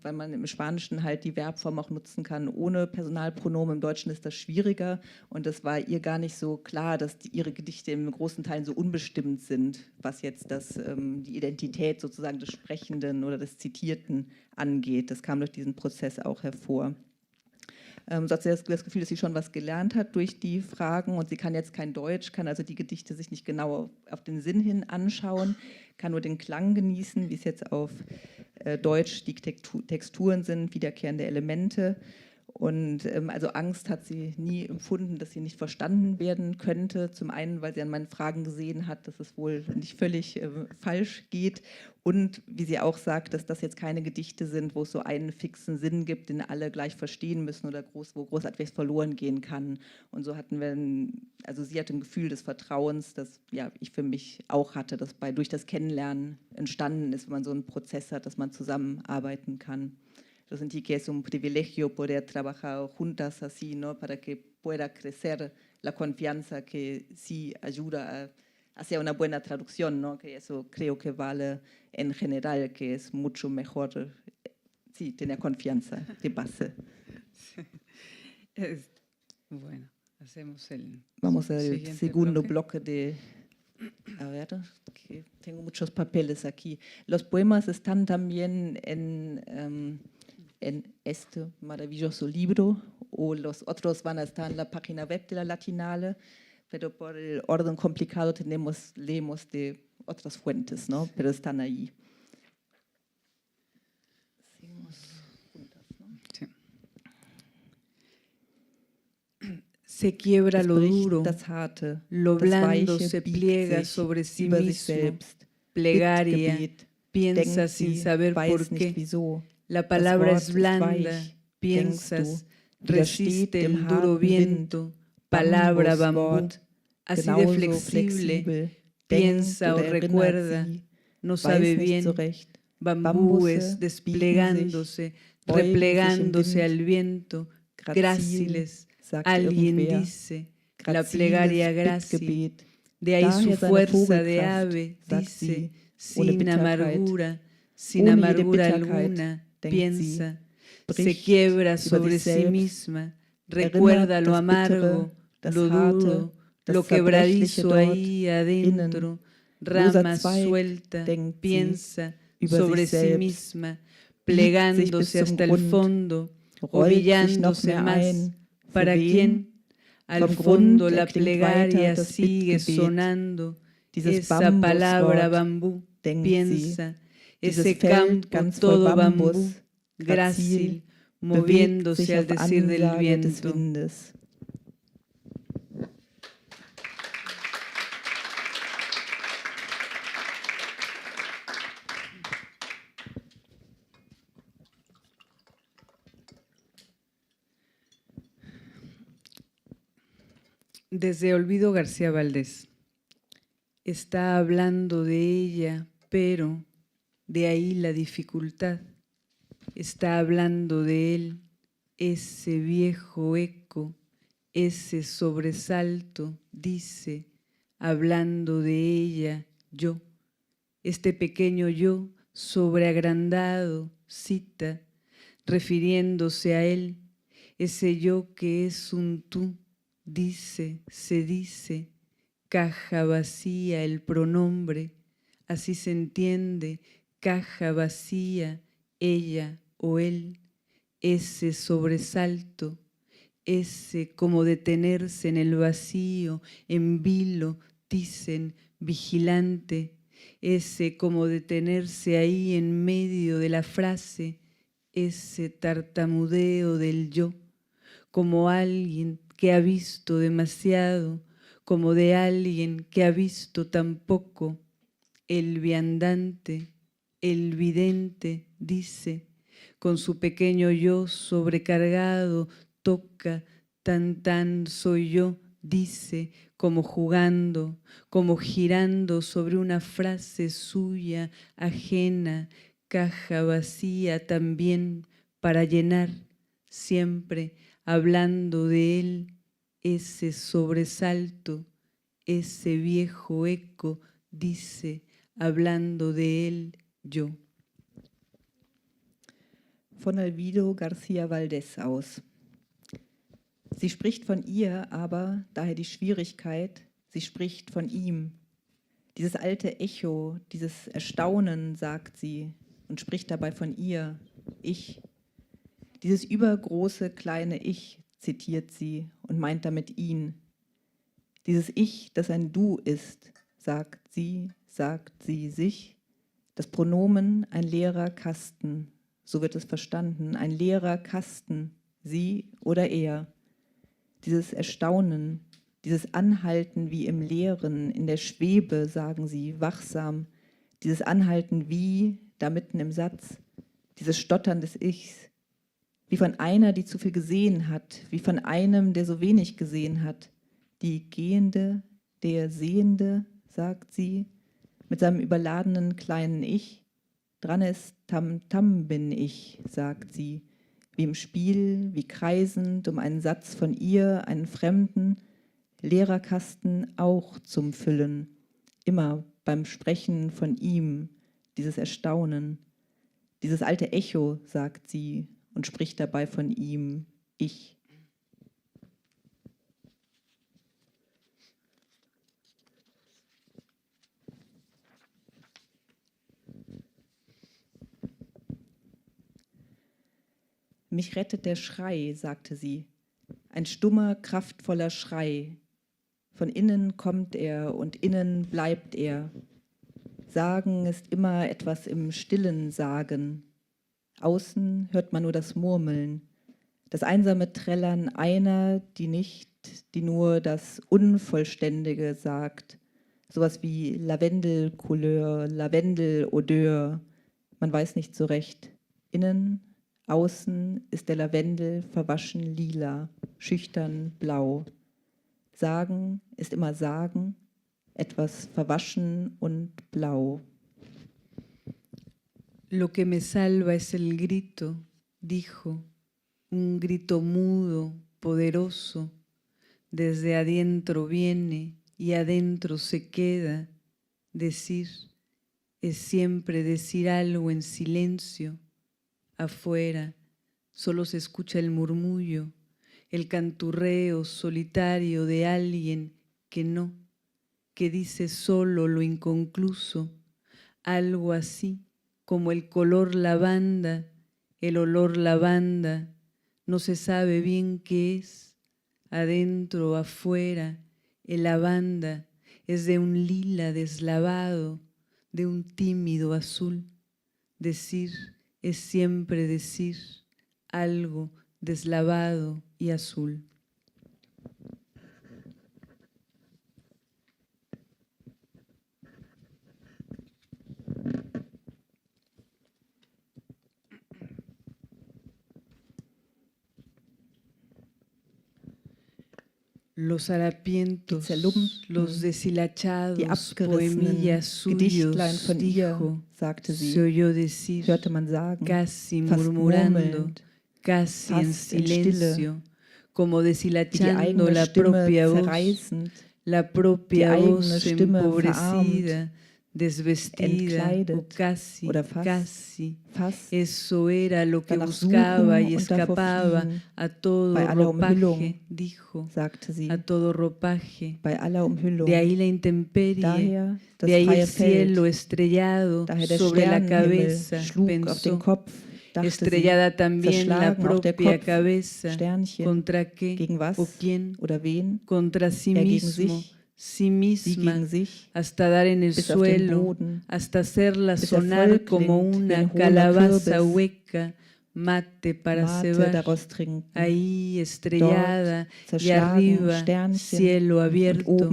weil man im Spanischen halt die Verbform auch nutzen kann ohne Personalpronomen. Im Deutschen ist das schwieriger und das war ihr gar nicht so klar, dass ihre Gedichte im großen Teilen so unbestimmt sind, was jetzt die Identität sozusagen des Sprechenden oder des Zitierten angeht. Das kam durch diesen Prozess auch hervor. So hat sie das Gefühl, dass sie schon was gelernt hat durch die Fragen und sie kann jetzt kein Deutsch, kann also die Gedichte sich nicht genau auf den Sinn hin anschauen, kann nur den Klang genießen, wie es jetzt auf Deutsch die Texturen sind, wiederkehrende Elemente. Und also Angst hat sie nie empfunden, dass sie nicht verstanden werden könnte. Zum einen, weil sie an meinen Fragen gesehen hat, dass es wohl nicht völlig falsch geht. Und wie sie auch sagt, dass das jetzt keine Gedichte sind, wo es so einen fixen Sinn gibt, den alle gleich verstehen müssen oder wo großartig verloren gehen kann. Und so hatten wir, also sie hatte ein Gefühl des Vertrauens, das ja, ich für mich auch hatte, das durch das Kennenlernen entstanden ist, wenn man so einen Prozess hat, dass man zusammenarbeiten kann. Yo sentí que es un privilegio poder trabajar juntas así, ¿no? Para que pueda crecer la confianza que sí ayuda a hacer una buena traducción, ¿no? Que eso creo que vale en general, que es mucho mejor, sí, tener confianza de base. Bueno, hacemos Vamos al segundo bloque de... A ver, que tengo muchos papeles aquí. Los poemas están también en este maravilloso libro, o los otros van a estar en la página web de la Latinale, pero por el orden complicado leemos de otras fuentes, ¿no? Pero están ahí. Seguimos juntas, ¿no? Sí. Se quiebra lo duro, lo blando se pliega sobre sí mismo, plegaria, piensa sin saber por qué. La palabra es blanda, piensas, resiste el duro viento, palabra bambú, así de flexible, piensa o recuerda, no sabe bien, bambúes desplegándose, replegándose al viento, gráciles, alguien dice, la plegaria grácil, de ahí su fuerza de ave, dice, sin amargura alguna, piensa, se quiebra sobre sí misma, recuerda lo amargo, lo duro, lo quebradizo ahí adentro, rama suelta, piensa sobre sí misma, plegándose hasta el fondo, ovillándose más. ¿Para quién? Al fondo la plegaria sigue sonando, esa palabra bambú, piensa, ese campo todo bambú, grácil, moviéndose al decir del viento. Desde Olvido García Valdés. Está hablando de ella, pero de ahí la dificultad. Está hablando de él, ese viejo eco, ese sobresalto, dice, hablando de ella, yo. Este pequeño yo sobreagrandado, cita, refiriéndose a él, ese yo que es un tú, dice, se dice, caja vacía el pronombre, así se entiende, caja vacía, ella o él, ese sobresalto, ese como detenerse en el vacío, en vilo, dicen, vigilante, ese como detenerse ahí en medio de la frase, ese tartamudeo del yo, como alguien que ha visto demasiado, como de alguien que ha visto tan poco, el viandante, el vidente, dice, con su pequeño yo sobrecargado, toca, tan soy yo, dice, como jugando, como girando sobre una frase suya, ajena, caja vacía también, para llenar, siempre hablando de él, ese sobresalto, ese viejo eco, dice, hablando de él, yo. Von Olvido García Valdés aus. Sie spricht von ihr, aber daher die Schwierigkeit, sie spricht von ihm. Dieses alte Echo, dieses Erstaunen, sagt sie, und spricht dabei von ihr, ich. Dieses übergroße kleine Ich, zitiert sie und meint damit ihn. Dieses Ich, das ein Du ist, sagt sie sich. Das Pronomen ein leerer Kasten, so wird es verstanden, ein leerer Kasten, sie oder er. Dieses Erstaunen, dieses Anhalten wie im Leeren, in der Schwebe, sagen sie, wachsam, dieses Anhalten wie, da mitten im Satz, dieses Stottern des Ichs, wie von einer, die zu viel gesehen hat, wie von einem, der so wenig gesehen hat. Die Gehende, der Sehende, sagt sie, mit seinem überladenen kleinen Ich. Dran ist Tam-Tam bin ich, sagt sie, wie im Spiel, wie kreisend um einen Satz von ihr, einen Fremden, leerer Kasten auch zum Füllen, immer beim Sprechen von ihm, dieses Erstaunen, dieses alte Echo, sagt sie, und spricht dabei von ihm, ich. Mich rettet der Schrei, sagte sie, ein stummer, kraftvoller Schrei. Von innen kommt er und innen bleibt er. Sagen ist immer etwas im Stillen sagen. Außen hört man nur das Murmeln, das einsame Trällern einer, die nicht, die nur das Unvollständige sagt. Sowas wie Lavendelcouleur, Lavendelodeur. Man weiß nicht so recht. Innen, außen ist der Lavendel verwaschen lila, schüchtern blau. Sagen ist immer sagen, etwas verwaschen und blau. Lo que me salva es el grito, dijo, un grito mudo, poderoso, desde adentro viene y adentro se queda. Decir es siempre decir algo en silencio. Afuera solo se escucha el murmullo, el canturreo solitario de alguien que no, que dice solo lo inconcluso, algo así como el color lavanda, el olor lavanda, no se sabe bien qué es, adentro, afuera, el lavanda es de un lila deslavado, de un tímido azul. Decir es siempre decir algo deslavado y azul. Los harapientos, los deshilachados, poemillas suyos, dijo, se oyó decir, casi murmurando, casi en silencio, como deshilachando la propia voz empobrecida, desvestida, o casi, eso era lo que buscaba y escapaba a todo ropaje, dijo, a todo ropaje. De ahí la intemperie, de ahí el cielo estrellado sobre la cabeza, pensó, estrellada también la propia cabeza, ¿contra qué o quién? Contra sí mismo, sí misma, hasta dar en el suelo, hasta hacerla sonar como una calabaza hueca, mate para cebar, ahí estrellada y arriba cielo abierto,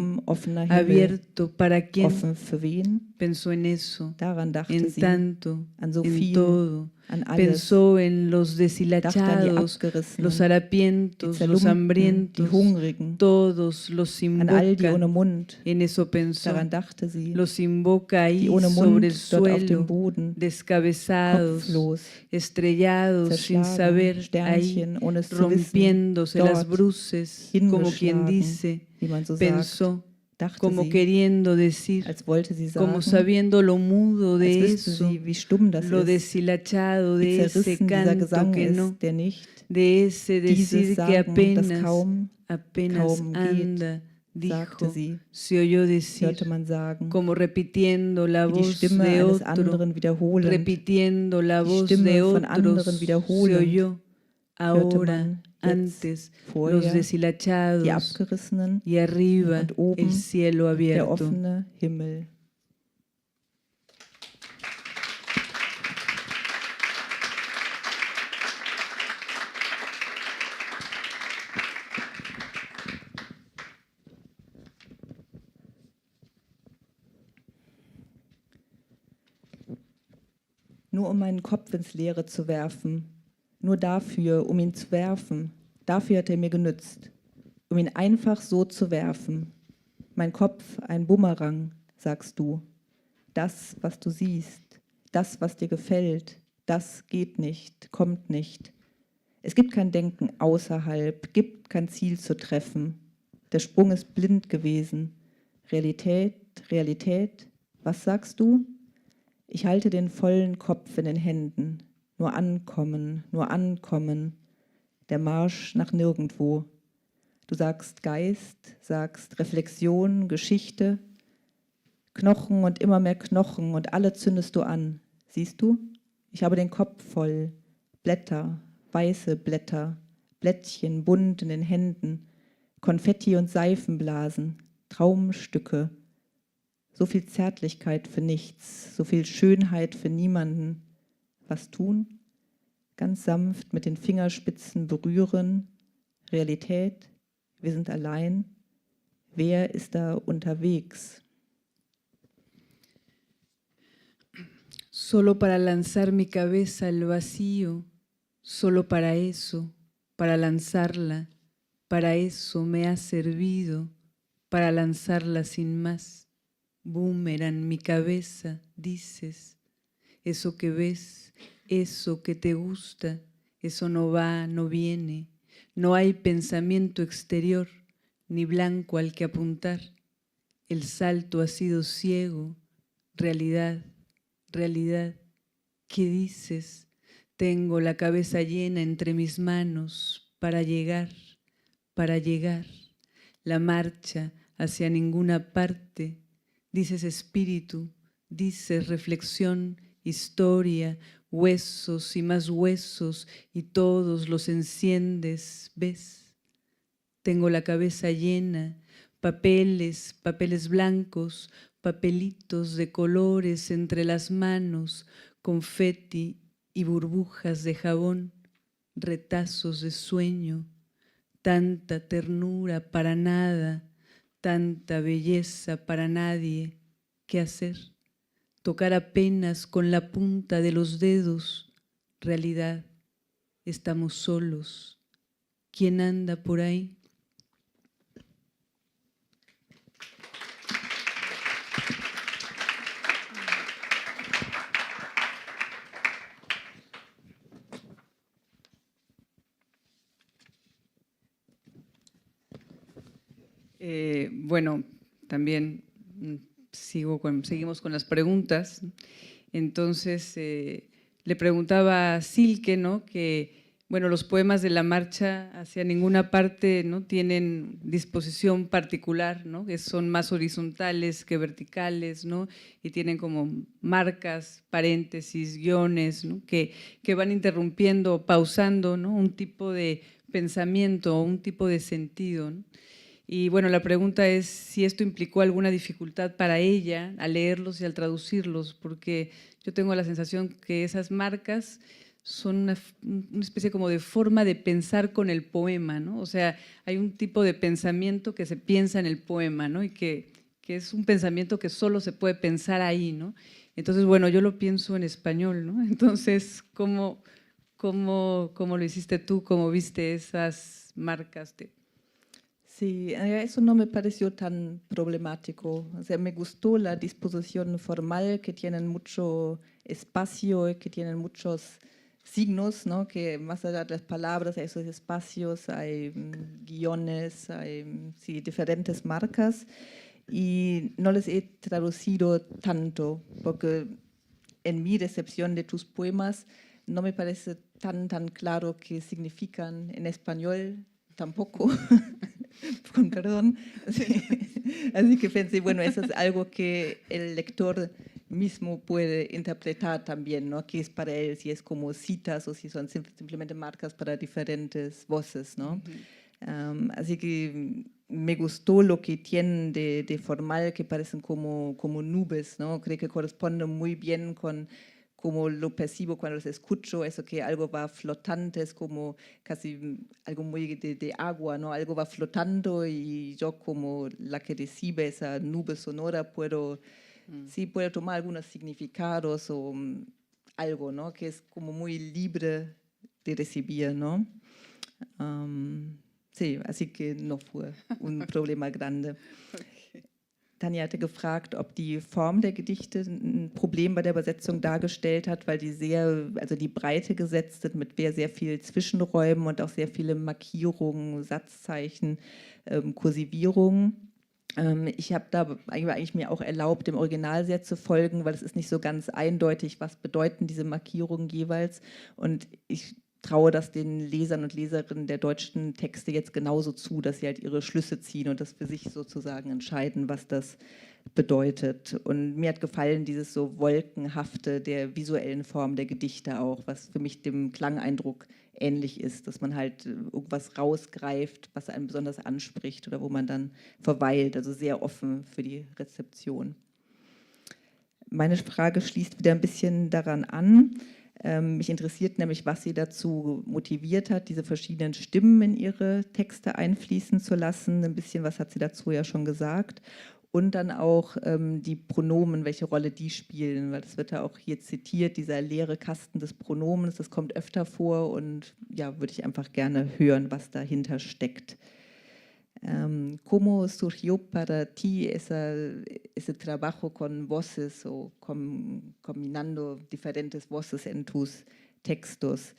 abierto para quién, pensó en eso, en tanto, en todo. Pensó en los deshilachados, los harapientos, los hambrientos, todos los invoca. En eso pensó, los invoca ahí sobre el suelo, descabezados, estrellados sin saber, ahí rompiéndose las bruces, como quien dice, pensó, como queriendo decir, como sabiendo lo mudo de eso, lo deshilachado de ese canto que no, de ese decir que apenas anda, dijo, se oyó decir, como repitiendo la voz de otro, repitiendo la voz de otros, se oyó. Ahora, antes, los deshilachados y arriba el cielo abierto. Nur meinen Kopf ins Leere zu werfen. Nur dafür, ihn zu werfen, dafür hat mir genützt, ihn einfach so zu werfen. Mein Kopf ein Bumerang, sagst du. Das, was du siehst, das, was dir gefällt, das geht nicht, kommt nicht. Es gibt kein Denken außerhalb, gibt kein Ziel zu treffen. Der Sprung ist blind gewesen. Realität, Realität, was sagst du? Ich halte den vollen Kopf in den Händen. Nur ankommen, der Marsch nach nirgendwo. Du sagst Geist, sagst Reflexion, Geschichte, Knochen und immer mehr Knochen und alle zündest du an. Siehst du? Ich habe den Kopf voll, Blätter, weiße Blätter, Blättchen bunt in den Händen, Konfetti und Seifenblasen, Traumstücke. So viel Zärtlichkeit für nichts, so viel Schönheit für niemanden. Was tun? Ganz sanft mit den Fingerspitzen berühren. Realität, wir sind allein. Wer ist da unterwegs? Solo para lanzar mi cabeza al vacío, solo para eso, para lanzarla, para eso me ha servido, para lanzarla sin más. boomerang, mi cabeza, dices, eso que ves, eso que te gusta, eso no va, no viene, no hay pensamiento exterior, ni blanco al que apuntar, el salto ha sido ciego, realidad, realidad, ¿qué dices? Tengo la cabeza llena entre mis manos para llegar, la marcha hacia ninguna parte, dices espíritu, dices reflexión, historia, huesos y más huesos y todos los enciendes, ¿ves? Tengo la cabeza llena, papeles, papeles blancos, papelitos de colores entre las manos, confeti y burbujas de jabón, retazos de sueño, tanta ternura para nada, tanta belleza para nadie. ¿Qué hacer? Tocar apenas con la punta de los dedos. Realidad, estamos solos. ¿Quién anda por ahí? Bueno, también seguimos con las preguntas. Entonces, le preguntaba a Silke, ¿no?, que bueno, los poemas de la marcha hacia ninguna parte, ¿no?, tienen disposición particular, ¿no?, que son más horizontales que verticales, ¿no?, y tienen como marcas, paréntesis, guiones, ¿no?, que van interrumpiendo, pausando, ¿no?, un tipo de pensamiento, un tipo de sentido, ¿no? Y bueno, la pregunta es si esto implicó alguna dificultad para ella al leerlos y al traducirlos, porque yo tengo la sensación que esas marcas son una especie como de forma de pensar con el poema, ¿no? O sea, hay un tipo de pensamiento que se piensa en el poema, ¿no?, y que es un pensamiento que solo se puede pensar ahí, ¿no? Entonces, bueno, yo lo pienso en español, ¿no? Entonces, ¿cómo lo hiciste tú? ¿Cómo viste esas marcas de...? Sí, eso no me pareció tan problemático. O sea, me gustó la disposición formal, que tienen mucho espacio, que tienen muchos signos, ¿no?, que más allá de las palabras, hay esos espacios, hay guiones, hay sí, diferentes marcas, y no les he traducido tanto, porque en mi recepción de tus poemas no me parece tan claro qué significan en español tampoco. Con perdón. Sí. Así que pensé, bueno, eso es algo que el lector mismo puede interpretar también, ¿no?, que es para él, si es como citas o si son simplemente marcas para diferentes voces, ¿no? Así que me gustó lo que tienen de formal, que parecen como nubes, ¿no? Creo que corresponde muy bien con como lo percibo cuando los escucho, eso que algo va flotante, es como casi algo muy de agua, ¿no? Algo va flotando y yo como la que recibe esa nube sonora puedo tomar algunos significados o algo, ¿no?, que es como muy libre de recibir, ¿no? Sí, así que no fue un problema grande. Tanja hatte gefragt, ob die Form der Gedichte ein Problem bei der Übersetzung dargestellt hat, weil die die Breite gesetzt sind mit sehr viel Zwischenräumen und auch sehr viele Markierungen, Satzzeichen, Kursivierungen. Ich habe da eigentlich mir auch erlaubt, dem Original sehr zu folgen, weil es ist nicht so ganz eindeutig, was bedeuten diese Markierungen jeweils. Und ich traue das den Lesern und Leserinnen der deutschen Texte jetzt genauso zu, dass sie halt ihre Schlüsse ziehen und das für sich sozusagen entscheiden, was das bedeutet. Und mir hat gefallen dieses so Wolkenhafte der visuellen Form der Gedichte auch, was für mich dem Klangeindruck ähnlich ist, dass man halt irgendwas rausgreift, was einen besonders anspricht oder wo man dann verweilt, also sehr offen für die Rezeption. Meine Frage schließt wieder ein bisschen daran an. Mich interessiert nämlich, was sie dazu motiviert hat, diese verschiedenen Stimmen in ihre Texte einfließen zu lassen. Ein bisschen was hat sie dazu ja schon gesagt. Und dann auch die Pronomen, welche Rolle die spielen, weil das wird ja auch hier zitiert, dieser leere Kasten des Pronomens, das kommt öfter vor und ja, würde ich einfach gerne hören, was dahinter steckt. ¿Cómo surgió para ti ese trabajo con voces o combinando diferentes voces en tus textos?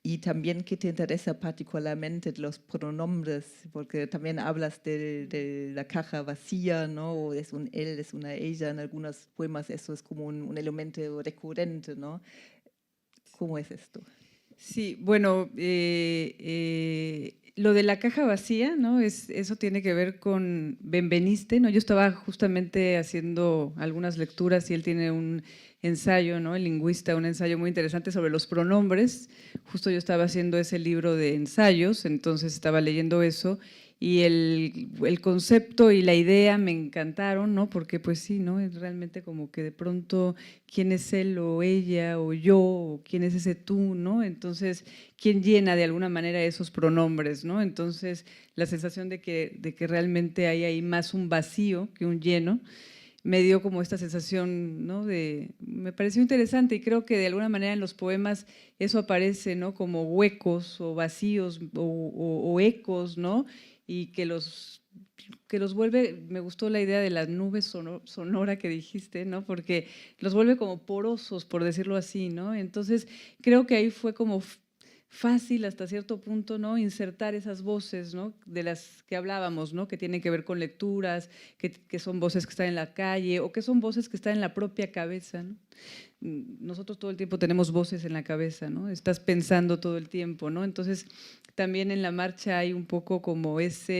Y también, ¿qué te interesa particularmente de los pronombres? Porque también hablas de la caja vacía, ¿no? O es un él, es una ella. En algunos poemas eso es como un elemento recurrente, ¿no? ¿Cómo es esto? Sí, bueno, lo de la caja vacía, ¿no? Eso tiene que ver con Benveniste, ¿no? Yo estaba justamente haciendo algunas lecturas y él tiene un ensayo, ¿no? El lingüista, un ensayo muy interesante sobre los pronombres. Justo yo estaba haciendo ese libro de ensayos, entonces estaba leyendo eso y el concepto y la idea me encantaron, ¿no? Porque pues sí, ¿no? Es realmente como que de pronto quién es él o ella o yo, o quién es ese tú, ¿no? Entonces, ¿quién llena de alguna manera esos pronombres, ¿no? Entonces, la sensación de que realmente hay ahí más un vacío que un lleno, me dio como esta sensación, ¿no? Me pareció interesante y creo que de alguna manera en los poemas eso aparece, ¿no? Como huecos o vacíos o ecos, ¿no? Y que los vuelve, me gustó la idea de la nube sonora que dijiste, ¿no? Porque los vuelve como porosos, por decirlo así, ¿no? Entonces, creo que ahí fue como fácil hasta cierto punto, ¿no? Insertar esas voces, ¿no? De las que hablábamos, ¿no? Que tienen que ver con lecturas, que son voces que están en la calle o que son voces que están en la propia cabeza, ¿no? Nosotros todo el tiempo tenemos voces en la cabeza, ¿no? Estás pensando todo el tiempo, ¿no? Entonces, también en la marcha hay un poco como esa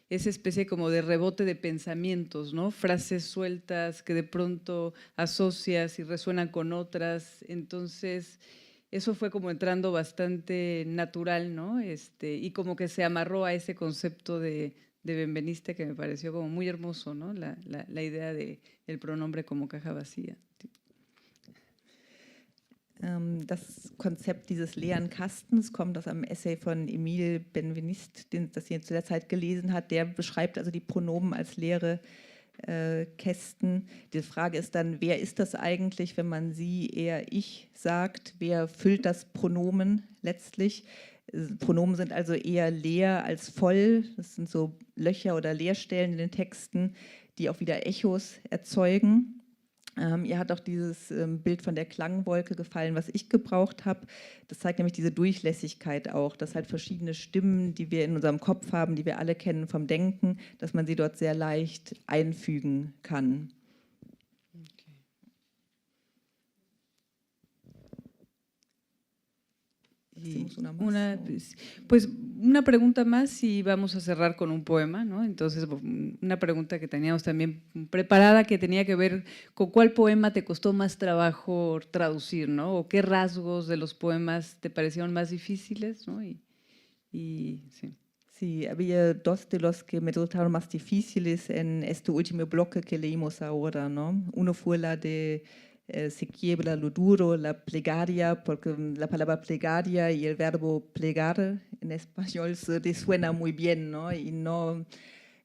especie como de rebote de pensamientos, ¿no? Frases sueltas que de pronto asocias y resuenan con otras. Entonces, eso fue como entrando bastante natural, ¿no? Y como que se amarró a ese concepto de Benveniste que me pareció como muy hermoso, ¿no? La idea del pronombre como caja vacía. Das Konzept dieses leeren Kastens kommt aus einem Essay von Emile Benveniste, das sie zu der Zeit gelesen hat. Der beschreibt also die Pronomen als leere Kästen. Die Frage ist dann, wer ist das eigentlich, wenn man sie, er, ich sagt? Wer füllt das Pronomen letztlich? Pronomen sind also eher leer als voll. Das sind so Löcher oder Leerstellen in den Texten, die auch wieder Echos erzeugen. Ihr hat auch dieses Bild von der Klangwolke gefallen, was ich gebraucht habe. Das zeigt nämlich diese Durchlässigkeit auch, dass halt verschiedene Stimmen, die wir in unserem Kopf haben, die wir alle kennen vom Denken, dass man sie dort sehr leicht einfügen kann. Una pregunta más y vamos a cerrar con un poema, ¿no? Entonces, una pregunta que teníamos también preparada que tenía que ver con cuál poema te costó más trabajo traducir, ¿no? O qué rasgos de los poemas te parecieron más difíciles, ¿no? Sí. Sí, había dos de los que me resultaron más difíciles en este último bloque que leímos ahora, ¿no? Uno fue la de se quiebra lo duro, la plegaria, porque la palabra plegaria y el verbo plegar en español se suena muy bien, ¿no? Y no,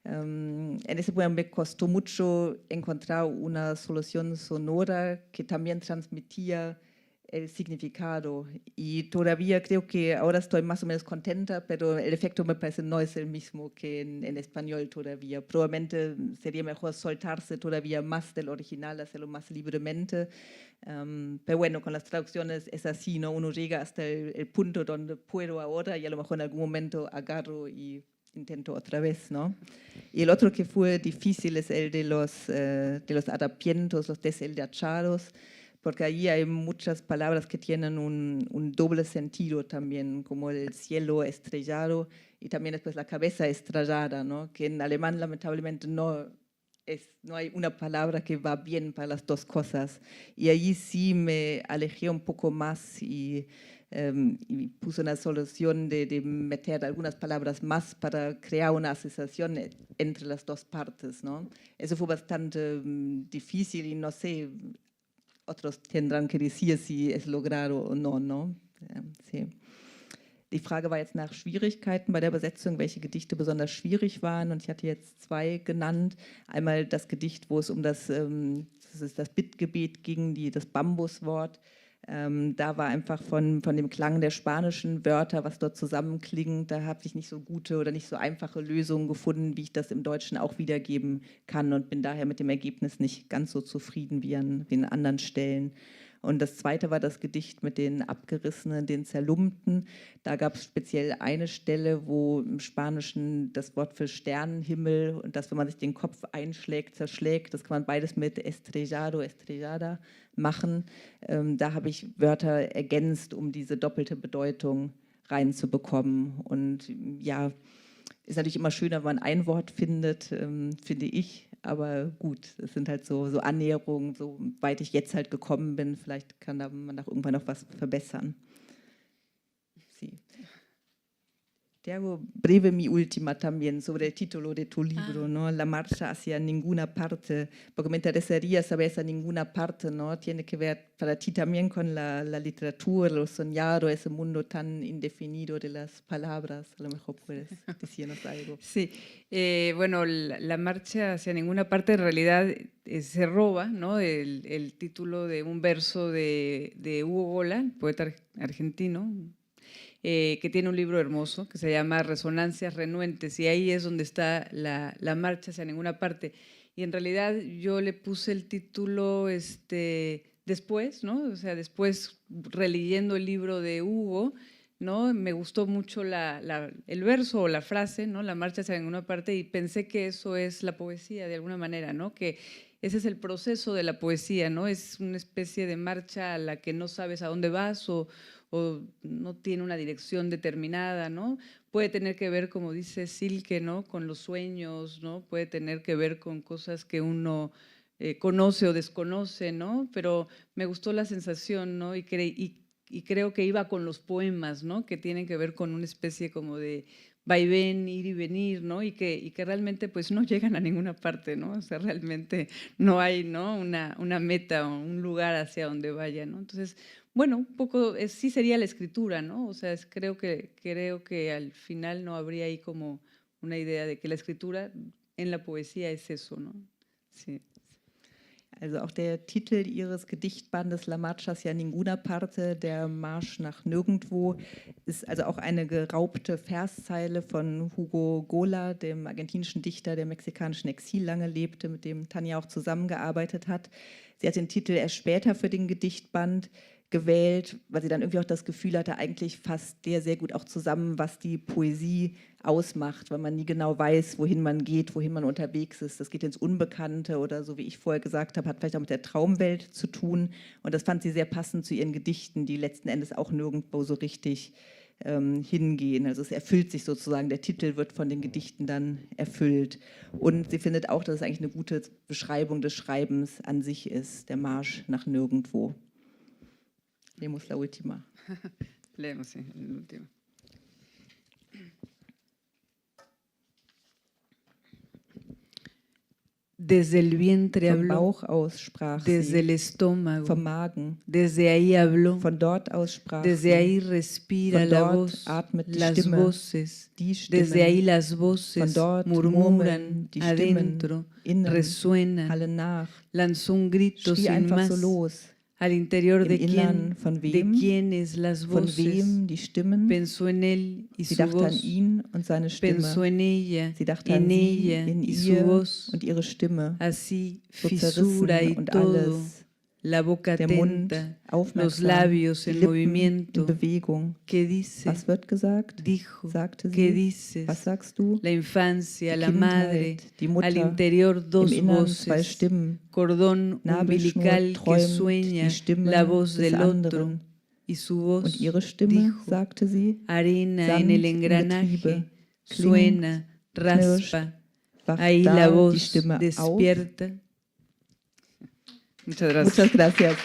en ese poema me costó mucho encontrar una solución sonora que también transmitía el significado. Y todavía creo que ahora estoy más o menos contenta, pero el efecto me parece no es el mismo que en español todavía. Probablemente sería mejor soltarse todavía más del original, hacerlo más libremente. Pero bueno, con las traducciones es así, ¿no? Uno llega hasta el punto donde puedo ahora y a lo mejor en algún momento agarro y intento otra vez, ¿no? Y el otro que fue difícil es el de los harapientos, los desenlachados, porque allí hay muchas palabras que tienen un doble sentido también, como el cielo estrellado y también después la cabeza estrellada, ¿no? Que en alemán lamentablemente no hay una palabra que va bien para las dos cosas. Y allí sí me alejé un poco más y puse una solución de meter algunas palabras más para crear una asociación entre las dos partes, ¿no? Eso fue bastante difícil y no sé, otros tendrán que decir si es logrado o no, ¿no? Sí. Die Frage war jetzt nach Schwierigkeiten bei der Übersetzung, welche Gedichte besonders schwierig waren. Und ich hatte jetzt zwei genannt. Einmal das Gedicht, wo es um das Bittgebet ging, das Bambuswort. Da war einfach von dem Klang der spanischen Wörter, was dort zusammenklingt, da habe ich nicht so gute oder nicht so einfache Lösungen gefunden, wie ich das im Deutschen auch wiedergeben kann und bin daher mit dem Ergebnis nicht ganz so zufrieden wie an anderen Stellen. Und das zweite war das Gedicht mit den Abgerissenen, den Zerlumpten. Da gab es speziell eine Stelle, wo im Spanischen das Wort für Sternenhimmel und das, wenn man sich den Kopf einschlägt, zerschlägt, das kann man beides mit estrellado, estrellada machen. Da habe ich Wörter ergänzt, um diese doppelte Bedeutung reinzubekommen. Und ja, ist natürlich immer schöner, wenn man ein Wort findet, finde ich. Aber gut, es sind halt so Annäherungen, so weit ich jetzt halt gekommen bin. Vielleicht kann man da irgendwann noch was verbessern. Sí. Te hago breve mi última también sobre el título de tu libro, ¿no? La marcha hacia ninguna parte, porque me interesaría saber esa ninguna parte, ¿no? Tiene que ver para ti también con la literatura, lo soñado, ese mundo tan indefinido de las palabras. A lo mejor puedes decirnos algo. Sí, bueno, la marcha hacia ninguna parte en realidad se roba, ¿no? El título de un verso de Hugo Gola, poeta argentino, que tiene un libro hermoso que se llama Resonancias Renuentes, y ahí es donde está la marcha hacia ninguna parte. Y en realidad yo le puse el título después, ¿no? O sea, después releyendo el libro de Hugo, ¿no? Me gustó mucho el verso o la frase, ¿no? La marcha hacia ninguna parte, y pensé que eso es la poesía de alguna manera, ¿no? Que ese es el proceso de la poesía, ¿no? Es una especie de marcha a la que no sabes a dónde vas o no tiene una dirección determinada, ¿no? Puede tener que ver, como dice Silke, ¿no? Con los sueños, ¿no? Puede tener que ver con cosas que uno conoce o desconoce, ¿no? Pero me gustó la sensación, ¿no? Y creo que iba con los poemas, ¿no? Que tienen que ver con una especie como de vaivén, ir y venir, ¿no? Y que realmente pues no llegan a ninguna parte, ¿no? O sea, realmente no hay, ¿no? Una meta o un lugar hacia donde vaya, ¿no? Entonces, bueno, un poco sí sería la escritura, ¿no? O sea, creo que al final no habría ahí como una idea de que la escritura en la poesía es eso, ¿no? Sí. Also auch der Titel ihres Gedichtbandes La Marcha hacia ninguna parte, der Marsch nach nirgendwo, ist also auch eine geraubte Verszeile von Hugo Gola, dem argentinischen Dichter, der im mexikanischen Exil lange lebte, mit dem Tanja auch zusammengearbeitet hat. Sie hat den Titel erst später für den Gedichtband gewählt, weil sie dann irgendwie auch das Gefühl hatte, eigentlich fasst der sehr gut auch zusammen, was die Poesie ausmacht, weil man nie genau weiß, wohin man geht, wohin man unterwegs ist. Das geht ins Unbekannte oder so, wie ich vorher gesagt habe, hat vielleicht auch mit der Traumwelt zu tun. Und das fand sie sehr passend zu ihren Gedichten, die letzten Endes auch nirgendwo so richtig hingehen. Also es erfüllt sich sozusagen, der Titel wird von den Gedichten dann erfüllt. Und sie findet auch, dass es eigentlich eine gute Beschreibung des Schreibens an sich ist, der Marsch nach nirgendwo. Leemos la última. Leemos, sí, el último. Desde el vientre Vom habló, Bauch aus sprach desde sie, el estómago, vom Magen, desde ahí habló, von dort aus sprach desde sie, ahí respira von la dort voz, atmet die las Stimme, voces, die Stimmen, desde ahí las von voces dort murmuran murmeln die Stimmen, adentro, innen, resuenan, hallen nach, lanzó un grito schrie sin einfach so más, los. al interior Im de Innern von wem? quiénes las Von voces, wem die Stimmen? pensó en él y Sie su dachte an voz, ihn und seine pensó Stimme. en ella, Sie dachte an sie, ella in y su ihr voz, und ihre Stimme. así So fisura y zerrissen und todo, alles. la boca Der Mund atenta, los aufmerksam, labios die en Lippen movimiento. in Bewegung. ¿Qué dice? Was wird gesagt? Dijo. Sagte ¿Qué sie. dices? Was sagst du? La infancia, Die la madre, Kindheit, die Mutter, al interior dos im Innern zwei voces, Stimmen. cordón Nabelschnur umbilical que träumt sueña, die Stimme la voz des del otro, anderen. y su voz Und ihre Stimme, dijo, sagte sie, arena sanft en el im engranaje, Getriebe, suena, knirscht, raspa, wacht ahí da la die voz Stimme auf. despierta. Muchas gracias. Muchas gracias.